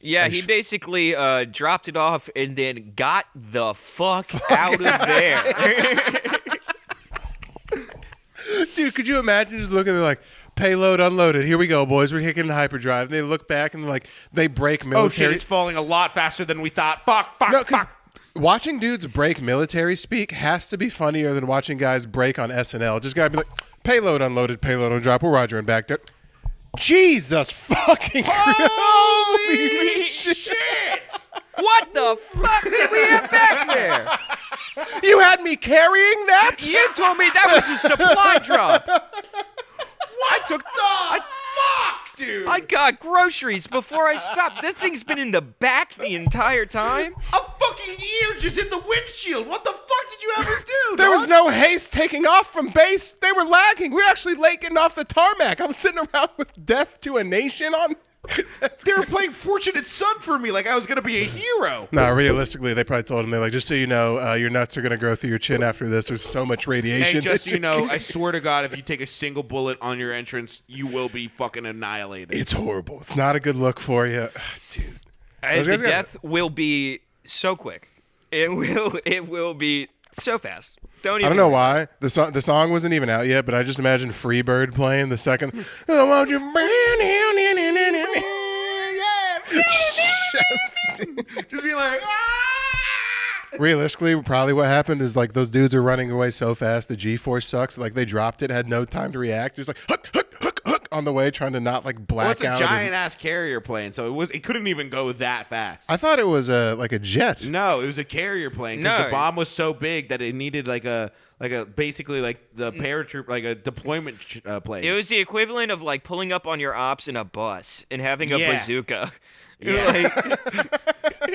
[SPEAKER 1] Yeah, he basically dropped it off and then got the fuck out of there.
[SPEAKER 3] Dude, could you imagine just looking? They're like, payload unloaded. Here we go, boys. We're kicking the hyperdrive. And they look back and like they break
[SPEAKER 2] Oh
[SPEAKER 3] military.
[SPEAKER 2] shit! It's falling a lot faster than we thought. Fuck!
[SPEAKER 3] No, because watching dudes break military speak has to be funnier than watching guys break on SNL. Just gotta be like, payload unloaded, payload on drop. We're Roger and back there. Jesus fucking
[SPEAKER 2] Holy shit!
[SPEAKER 1] What the fuck did we have back there?
[SPEAKER 3] You had me carrying that?
[SPEAKER 1] You told me that was a supply drop.
[SPEAKER 2] What the fuck, dude?
[SPEAKER 1] I got groceries before I stopped. This thing's been in the back the entire time.
[SPEAKER 2] A fucking ear just hit the windshield. What the fuck did you have us do?
[SPEAKER 3] There was
[SPEAKER 2] dog?
[SPEAKER 3] no haste taking off from base. They were lagging. We were actually getting off the tarmac. I was sitting around with Death to a Nation on.
[SPEAKER 2] They were playing Fortunate Son for me like I was gonna be a hero.
[SPEAKER 3] No, realistically, they probably told him, they're like, just so you know, your nuts are going to grow through your chin after this. There's so much radiation.
[SPEAKER 2] Hey, just so you know, I swear to God, if you take a single bullet on your entrance, you will be fucking annihilated.
[SPEAKER 3] It's horrible. It's not a good look for you. Dude. Those
[SPEAKER 1] The
[SPEAKER 3] guys got-
[SPEAKER 1] death will be so quick. It will be so fast.
[SPEAKER 3] I don't know why. The song wasn't even out yet, but I just imagine Freebird playing the second. Oh, won't you
[SPEAKER 2] Just be like,
[SPEAKER 3] Realistically, probably what happened is like those dudes are running away so fast, the G-force sucks. Like they dropped it, had no time to react. Just like hook on the way, trying to not like black
[SPEAKER 2] well, it's a
[SPEAKER 3] out.
[SPEAKER 2] giant ass carrier plane, so it couldn't even go that fast.
[SPEAKER 3] I thought it was like a jet.
[SPEAKER 2] No, it was a carrier plane because
[SPEAKER 1] No.
[SPEAKER 2] the bomb was so big that it needed like a basically like the paratroop, like a deployment plane.
[SPEAKER 1] It was the equivalent of like pulling up on your ops in a bus and having a
[SPEAKER 2] Yeah.
[SPEAKER 1] bazooka.
[SPEAKER 2] Yeah.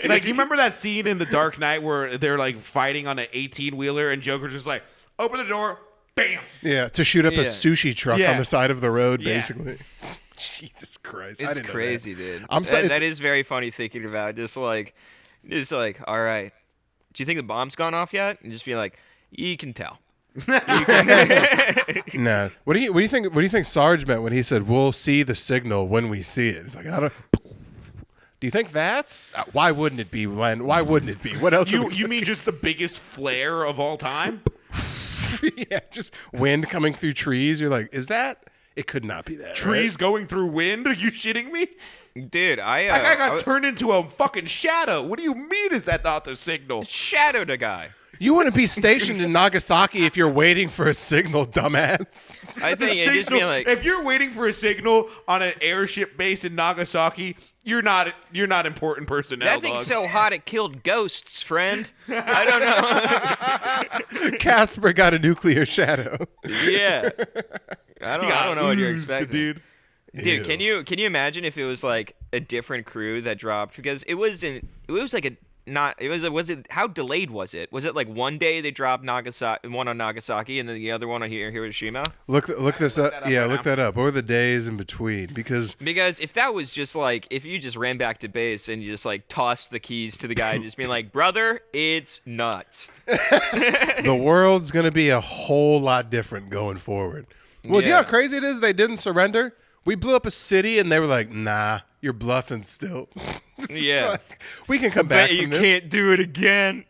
[SPEAKER 2] Like you remember that scene in The Dark Knight where they're like fighting on an 18-wheeler and Joker's just like, open the door, bam.
[SPEAKER 3] Yeah, to shoot up a
[SPEAKER 1] Yeah.
[SPEAKER 3] sushi truck
[SPEAKER 2] Yeah.
[SPEAKER 3] on the side of the road,
[SPEAKER 2] Yeah.
[SPEAKER 3] basically. Jesus Christ. I
[SPEAKER 1] It's
[SPEAKER 3] didn't know
[SPEAKER 1] crazy,
[SPEAKER 3] that.
[SPEAKER 1] dude.
[SPEAKER 3] I'm so-
[SPEAKER 1] that is very funny thinking about. Just like, all right. Do you think the bomb's gone off yet? And just be like, you can tell.
[SPEAKER 3] Nah. What do you think? What do you think Sarge meant when he said, "We'll see the signal when we see it"? It's like, I don't. Do you think that's why wouldn't it be, Len? Why wouldn't it be? What else?
[SPEAKER 2] You mean just the biggest flare of all time?
[SPEAKER 3] Yeah, just wind coming through trees. You're like, is that? It could not be that.
[SPEAKER 2] Trees
[SPEAKER 3] right?
[SPEAKER 2] going through wind? Are you shitting me?
[SPEAKER 1] Dude,
[SPEAKER 2] I got turned into a fucking shadow. What do you mean is that not the signal?
[SPEAKER 1] shadowed a guy.
[SPEAKER 3] You wouldn't be stationed in Nagasaki if you're waiting for a signal, dumbass.
[SPEAKER 1] I think it just be like,
[SPEAKER 2] if you're waiting for a signal on an airship base in Nagasaki, you're not important personnel.
[SPEAKER 1] that thing's so hot it killed ghosts, friend. I don't know.
[SPEAKER 3] Casper got a nuclear shadow.
[SPEAKER 1] Yeah. I don't know what you're expecting.
[SPEAKER 2] dude.
[SPEAKER 1] Dude, can you imagine if it was like a different crew that dropped, because was it how delayed was it? Was it like one day they dropped one on Nagasaki and then the other one on Hiroshima?
[SPEAKER 3] Look this up. Yeah, look that up. What were the days in between? Because
[SPEAKER 1] if that was just like, if you just ran back to base and you just like tossed the keys to the guy and just being like, brother, it's nuts.
[SPEAKER 3] the world's gonna be a whole lot different going forward. Well, do you know how crazy it is they didn't surrender? We blew up a city and they were like, nah, you're bluffing still.
[SPEAKER 1] Yeah.
[SPEAKER 3] Like, we can come back from this.
[SPEAKER 1] You can't do it again.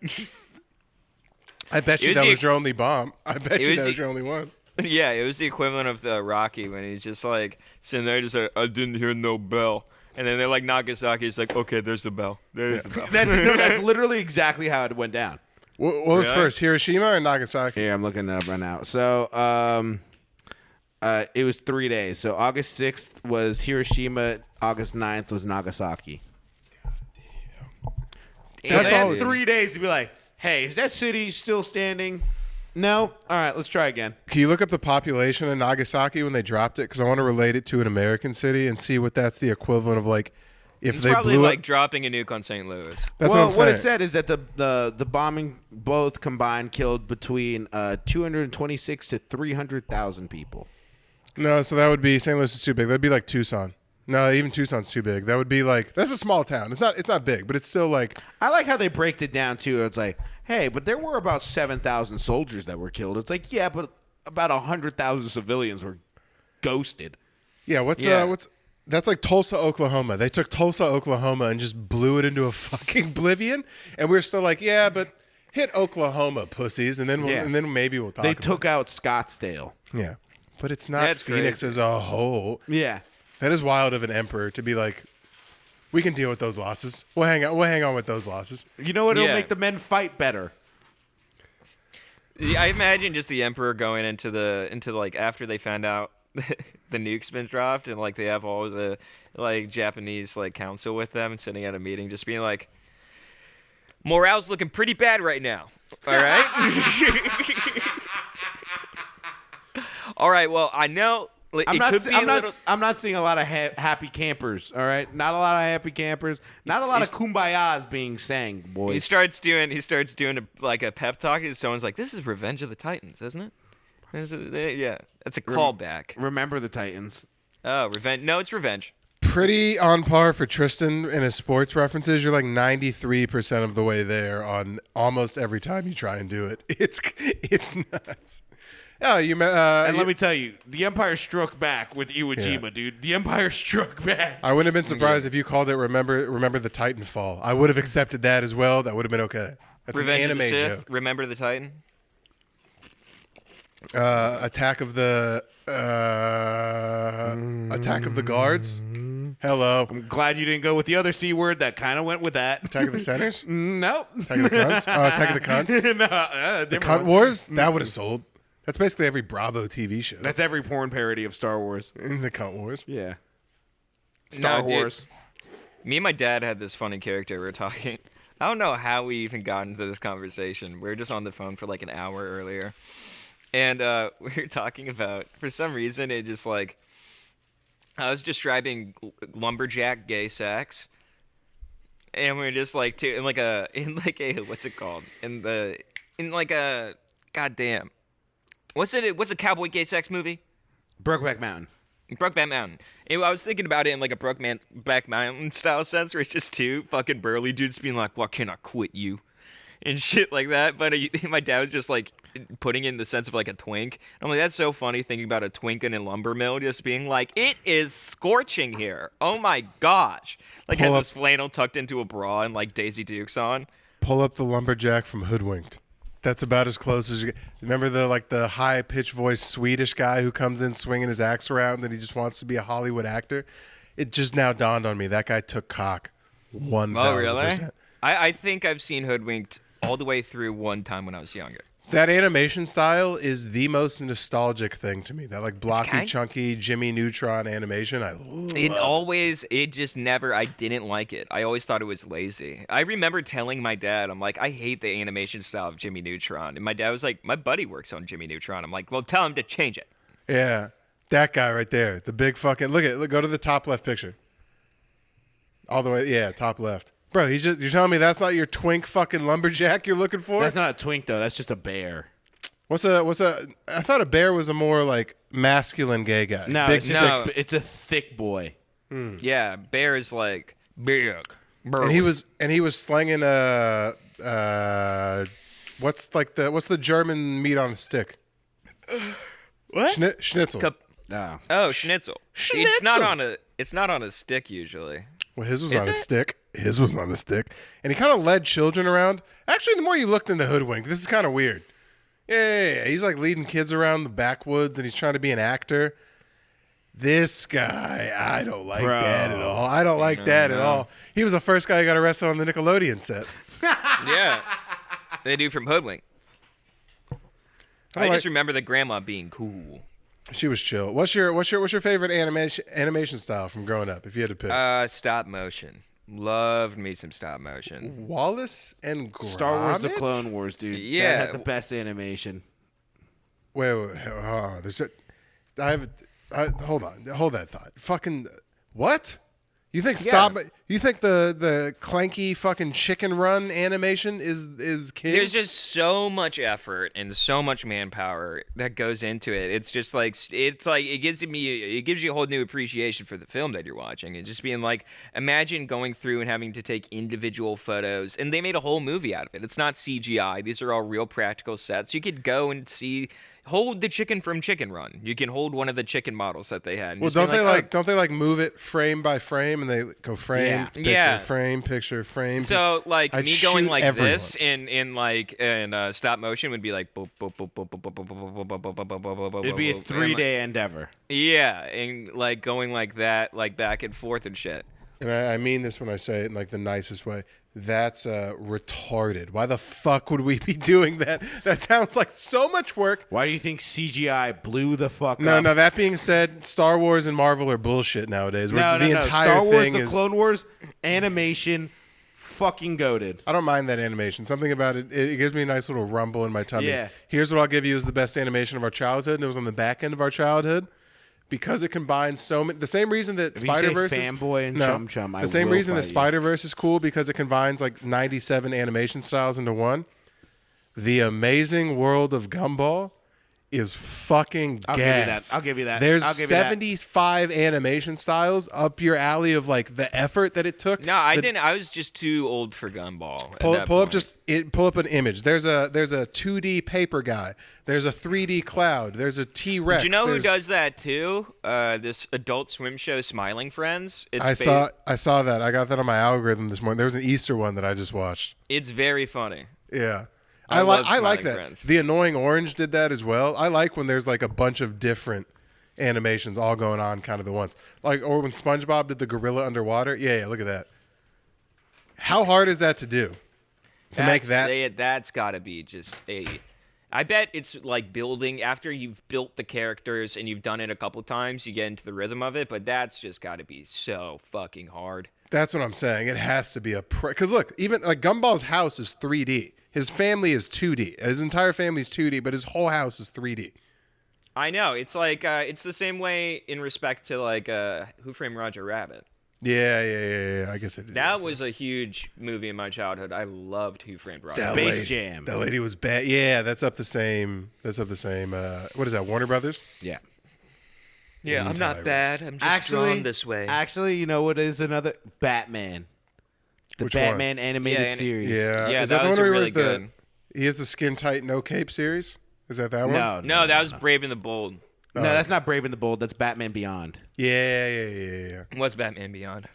[SPEAKER 3] I bet you that was your only bomb. I bet you that was your only one.
[SPEAKER 1] Yeah, it was the equivalent of the Rocky when he's just like sitting there just like, I didn't hear no bell. And then they're like, Nagasaki. He's like, okay, there's the bell. There's the bell.
[SPEAKER 2] That's literally exactly how it went down.
[SPEAKER 3] What was first, Hiroshima or Nagasaki?
[SPEAKER 2] Here, I'm looking it up right now. So, it was 3 days. So August 6th was Hiroshima. August 9th was Nagasaki.
[SPEAKER 3] That's all.
[SPEAKER 2] 3 days to be like, hey, is that city still standing? No? All right, let's try again.
[SPEAKER 3] Can you look up the population of Nagasaki when they dropped it? Because I want to relate it to an American city and see what that's the equivalent of, like, if
[SPEAKER 1] It's
[SPEAKER 3] they
[SPEAKER 1] probably
[SPEAKER 3] blew
[SPEAKER 1] like
[SPEAKER 3] up.
[SPEAKER 1] dropping a nuke on St. Louis.
[SPEAKER 3] That's what I'm saying.
[SPEAKER 2] What it said is that the bombing both combined killed between 226 to 300,000 people.
[SPEAKER 3] No, so that would be St. Louis is too big. That'd be like Tucson. No, even Tucson's too big. That would be like, that's a small town. It's not big, but it's still like.
[SPEAKER 2] I like how they break it down too. It's like, hey, but there were about 7,000 soldiers that were killed. It's like, yeah, but about 100,000 civilians were ghosted.
[SPEAKER 3] Yeah, that's like Tulsa, Oklahoma. They took Tulsa, Oklahoma and just blew it into a fucking oblivion, and we're still like, yeah, but hit Oklahoma, pussies, and then maybe we'll talk.
[SPEAKER 2] They took out Scottsdale.
[SPEAKER 3] Yeah, but it's not
[SPEAKER 1] That's
[SPEAKER 3] Phoenix
[SPEAKER 1] crazy.
[SPEAKER 3] as a whole.
[SPEAKER 2] Yeah.
[SPEAKER 3] That is wild of an emperor to be like, we can deal with those losses. We'll hang on with those losses.
[SPEAKER 2] You know what? It'll
[SPEAKER 1] Yeah.
[SPEAKER 2] make the men fight better.
[SPEAKER 1] I imagine just the Emperor going into like after they found out the nuke's been dropped and like they have all the like Japanese like council with them and sitting at a meeting just being like, morale's looking pretty bad right now. All right. All right. Well, I know.
[SPEAKER 2] I'm not seeing a lot of happy campers. All right, not a lot of happy campers. Not a lot of kumbayas being sang, boys.
[SPEAKER 1] He starts doing a pep talk. And someone's like, "This is Revenge of the Titans, isn't it?" Yeah, that's a callback.
[SPEAKER 2] Remember the Titans.
[SPEAKER 1] Oh, Revenge. No, it's Revenge.
[SPEAKER 3] Pretty on par for Tristan in his sports references. You're like 93% of the way there on almost every time you try and do it. It's nuts. Oh,
[SPEAKER 2] and let me tell you, the Empire struck back with Iwo Jima, dude. The Empire struck back.
[SPEAKER 3] I wouldn't have been surprised if you called it Remember the Titanfall. I would have accepted that as well. That would have been okay. That's
[SPEAKER 1] Revenge
[SPEAKER 3] an
[SPEAKER 1] of the
[SPEAKER 3] anime
[SPEAKER 1] Sith.
[SPEAKER 3] joke.
[SPEAKER 1] Remember the Titan.
[SPEAKER 3] Attack of the Guards. Hello.
[SPEAKER 2] I'm glad you didn't go with the other C word that kind of went with that.
[SPEAKER 3] Attack of the Centers?
[SPEAKER 2] Nope.
[SPEAKER 3] Attack of the Cunts? Oh, Attack of the Cunts? The Cunt Wars? That would have sold. That's basically every Bravo TV show.
[SPEAKER 2] That's every porn parody of Star Wars.
[SPEAKER 3] In the Cunt Wars.
[SPEAKER 2] Yeah. Star Wars.
[SPEAKER 1] Me and my dad had this funny character. We were talking. I don't know how we even got into this conversation. We were just on the phone for like an hour earlier. And we were talking about, for some reason, it just like, I was describing lumberjack gay sex. And we were just like, what's it called? Goddamn. What's a cowboy gay sex movie?
[SPEAKER 2] Brokeback Mountain.
[SPEAKER 1] Brokeback Mountain. Anyway, I was thinking about it in like a Brokeback Mountain style sense where it's just two fucking burly dudes being like, why can't I quit you? and shit like that. But my dad was just like putting in the sense of like a twink. I'm like, that's so funny thinking about a twink in a lumber mill just being like, it is scorching here. Oh my gosh. Like has his flannel tucked into a bra and like Daisy Dukes on.
[SPEAKER 3] Pull up the lumberjack from Hoodwinked. That's about as close as you get. Remember the high pitched voice Swedish guy who comes in swinging his axe around and he just wants to be a Hollywood actor? It just now dawned on me that guy took cock 1,000%.
[SPEAKER 1] Oh really? I think I've seen Hoodwinked all the way through one time when I was younger.
[SPEAKER 3] That animation style is the most nostalgic thing to me. That like blocky, chunky Jimmy Neutron animation. I love
[SPEAKER 1] it just never, I didn't like it. I always thought it was lazy. I remember telling my dad, I'm like, I hate the animation style of Jimmy Neutron. And my dad was like, my buddy works on Jimmy Neutron. I'm like, well, tell him to change it.
[SPEAKER 3] Yeah. That guy right there. The big fucking, look, go to the top left picture. All the way, yeah, top left. Bro, you're telling me that's not your twink fucking lumberjack you're looking for?
[SPEAKER 2] That's not a twink though. That's just a bear.
[SPEAKER 3] I thought a bear was a more like masculine gay guy.
[SPEAKER 2] No, it's a thick boy.
[SPEAKER 1] Yeah, bear is like big.
[SPEAKER 3] And he was slanging what's the German meat on a stick?
[SPEAKER 1] What?
[SPEAKER 3] Schnitzel.
[SPEAKER 1] Oh, schnitzel. It's not on a stick usually.
[SPEAKER 3] Well, his was on a stick. His was on a stick. And he kind of led children around. Actually, the more you looked into Hoodwink, this is kind of weird. Yeah. He's like leading kids around the backwoods and he's trying to be an actor. This guy, I don't like that at all. I don't like that at all. He was the first guy who got arrested on the Nickelodeon set.
[SPEAKER 1] Yeah. They do from Hoodwink. I just remember the grandma being cool.
[SPEAKER 3] She was chill. What's your favorite animation style from growing up? If you had to pick,
[SPEAKER 1] stop motion. Loved me some stop motion.
[SPEAKER 3] Wallace and Gromit?
[SPEAKER 2] Star Wars: The Clone Wars, dude.
[SPEAKER 1] Yeah,
[SPEAKER 2] that had the best animation.
[SPEAKER 3] Wait, hold on, hold that thought. Fucking what? You think You think the clanky fucking chicken run animation is king?
[SPEAKER 1] There's just so much effort and so much manpower that goes into it. It's just like it gives you a whole new appreciation for the film that you're watching. And just being like, imagine going through and having to take individual photos, and they made a whole movie out of it. It's not CGI. These are all real practical sets. You could go and hold the chicken from Chicken Run. You can hold one of the chicken models that they had.
[SPEAKER 3] Well, don't they move it frame by frame and they go frame, picture, frame, picture, frame.
[SPEAKER 1] So like
[SPEAKER 3] I'd
[SPEAKER 1] me going like
[SPEAKER 3] everyone.
[SPEAKER 1] this in stop motion would be like boop, boop, boop, boop, boop, boop, boop, boop, boop, boop, boop, boop, boop,
[SPEAKER 2] It'd be a 3-day endeavor.
[SPEAKER 1] Yeah, and like going like that, like back and forth and shit.
[SPEAKER 3] And I mean this when I say it in like the nicest way. That's retarded. Why the fuck would we be doing that? That sounds like so much work.
[SPEAKER 2] Why do you think CGI blew the fuck up?
[SPEAKER 3] No, that being said, Star Wars and Marvel are bullshit nowadays.
[SPEAKER 2] No.
[SPEAKER 3] Entire
[SPEAKER 2] Star Wars,
[SPEAKER 3] thing
[SPEAKER 2] the
[SPEAKER 3] is
[SPEAKER 2] Clone Wars, animation, fucking goated.
[SPEAKER 3] I don't mind that animation. Something about it, it gives me a nice little rumble in my tummy.
[SPEAKER 2] Yeah.
[SPEAKER 3] Here's what I'll give you as the best animation of our childhood, and it was on the back end of our childhood. Because it combines so many. The same reason that Spider-Verse is
[SPEAKER 2] fanboy and Chum Chum.
[SPEAKER 3] The same reason that Spider-Verse is cool because it combines like 97 animation styles into one. The Amazing World of Gumball is fucking gas.
[SPEAKER 2] I'll give you that.
[SPEAKER 3] There's 75 animation styles up your alley of like the effort that it took.
[SPEAKER 1] No, I didn't. I was just too old for Gumball.
[SPEAKER 3] Pull up an image. There's a 2D paper guy. There's a 3D cloud. There's a T-Rex.
[SPEAKER 1] Do you know who does that too? This Adult Swim show, Smiling Friends.
[SPEAKER 3] I saw that. I got that on my algorithm this morning. There was an Easter one that I just watched.
[SPEAKER 1] It's very funny.
[SPEAKER 3] Yeah.
[SPEAKER 1] I
[SPEAKER 3] like that.
[SPEAKER 1] Friends.
[SPEAKER 3] The Annoying Orange did that as well. I like when there's like a bunch of different animations all going on kind of at once. Like, or when SpongeBob did the gorilla underwater. Yeah, look at that. How hard is that to do? Make that?
[SPEAKER 1] That's got to be just I bet it's like building after you've built the characters and you've done it a couple times, you get into the rhythm of it, but that's just got to be so fucking hard.
[SPEAKER 3] That's what I'm saying. It has to be because look, even like Gumball's house is 3D. His family is 2D. His entire family is 2D, but his whole house is 3D.
[SPEAKER 1] I know. It's like it's the same way in respect to like Who Framed Roger Rabbit.
[SPEAKER 3] Yeah. I guess I did.
[SPEAKER 1] That was a huge movie in my childhood. I loved Who Framed Roger Rabbit.
[SPEAKER 2] Space Jam.
[SPEAKER 3] That lady was bad. Yeah, that's up the same. What is that? Warner Brothers?
[SPEAKER 2] Yeah.
[SPEAKER 1] Yeah, I'm not bad. I'm just drawn this way.
[SPEAKER 2] Actually, you know what is another? Batman. The
[SPEAKER 3] Which
[SPEAKER 2] Batman
[SPEAKER 3] one?
[SPEAKER 2] animated
[SPEAKER 1] Yeah,
[SPEAKER 2] series.
[SPEAKER 3] Yeah.
[SPEAKER 1] Yeah,
[SPEAKER 3] Is
[SPEAKER 1] that
[SPEAKER 3] the
[SPEAKER 1] was
[SPEAKER 3] one where
[SPEAKER 1] really
[SPEAKER 3] he wears
[SPEAKER 1] good.
[SPEAKER 3] he has the skin tight, no cape series? Is that one?
[SPEAKER 1] No, that was Brave and the Bold.
[SPEAKER 2] No, that's not Brave and the Bold. That's Batman Beyond.
[SPEAKER 3] Yeah.
[SPEAKER 1] What's Batman Beyond?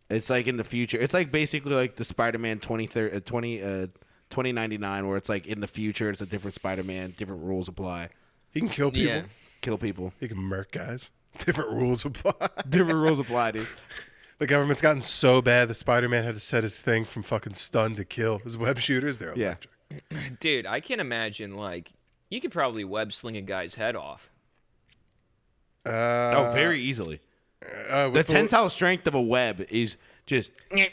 [SPEAKER 2] It's like in the future. It's like basically like the Spider-Man 2099, where it's like in the future. It's a different Spider-Man. Different rules apply.
[SPEAKER 3] He can kill people.
[SPEAKER 1] Yeah.
[SPEAKER 2] Kill people.
[SPEAKER 3] He can murk guys. Different rules apply.
[SPEAKER 2] Different rules apply, dude.
[SPEAKER 3] The government's gotten so bad that Spider-Man had to set his thing from fucking stun to kill. His web shooters, they're
[SPEAKER 2] Yeah.
[SPEAKER 3] electric.
[SPEAKER 1] Dude, I can imagine, like, you could probably web sling a guy's head off.
[SPEAKER 2] Oh, very easily. The
[SPEAKER 3] With
[SPEAKER 2] tensile strength of a web is just
[SPEAKER 1] Yeah,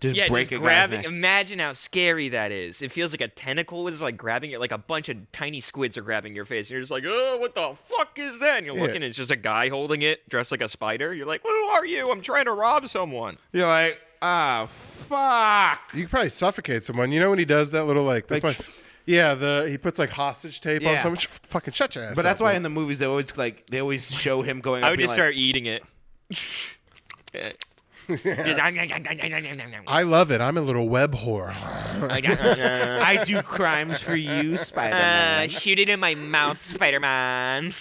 [SPEAKER 2] break
[SPEAKER 1] just
[SPEAKER 2] a guy's
[SPEAKER 1] grabbing.
[SPEAKER 2] neck.
[SPEAKER 1] Imagine how scary that is. It feels like a tentacle was like grabbing it, like a bunch of tiny squids are grabbing your face, and you're just like, oh, what the fuck is that? And you're looking, and it's just a guy holding it, dressed like a spider. You're like, who are you? I'm trying to rob someone.
[SPEAKER 2] You're like, fuck.
[SPEAKER 3] You could probably suffocate someone. You know when he does that little like, that's
[SPEAKER 2] Like,
[SPEAKER 3] he puts like hostage tape on
[SPEAKER 2] Yeah.
[SPEAKER 3] someone. Fucking shut your ass.
[SPEAKER 2] But that's
[SPEAKER 3] up,
[SPEAKER 2] why
[SPEAKER 3] bro.
[SPEAKER 2] in the movies they always show him going up
[SPEAKER 1] I would
[SPEAKER 2] being
[SPEAKER 1] just
[SPEAKER 2] like,
[SPEAKER 1] start eating it. Just,
[SPEAKER 3] I love it. I'm a little web whore.
[SPEAKER 2] I do crimes for you, Spider-Man.
[SPEAKER 1] shoot it in my mouth, Spider-Man.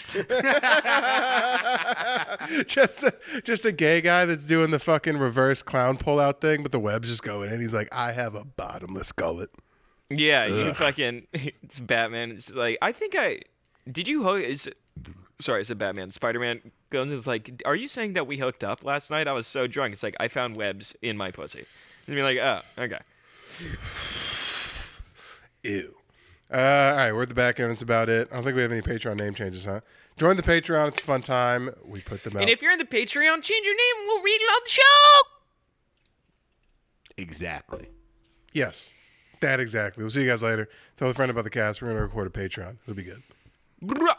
[SPEAKER 3] just a gay guy that's doing the fucking reverse clown pull-out thing, but the web's just going in. He's like, I have a bottomless gullet.
[SPEAKER 1] Yeah, you fucking. It's Batman. It's like did you hook? Sorry, I said Batman. Spider-Man goes and is like, "Are you saying that we hooked up last night? I was so drunk." It's like I found webs in my pussy. And be like, "Oh, okay."
[SPEAKER 3] Ew. All right, we're at the back end. That's about it. I don't think we have any Patreon name changes, huh? Join the Patreon. It's a fun time. We put them out.
[SPEAKER 1] And if you're in the Patreon, change your name. We'll read it on the show.
[SPEAKER 2] Exactly.
[SPEAKER 3] Yes, that exactly. We'll see you guys later. Tell a friend about the cast. We're going to record a Patreon. It'll be good.
[SPEAKER 1] Bruh.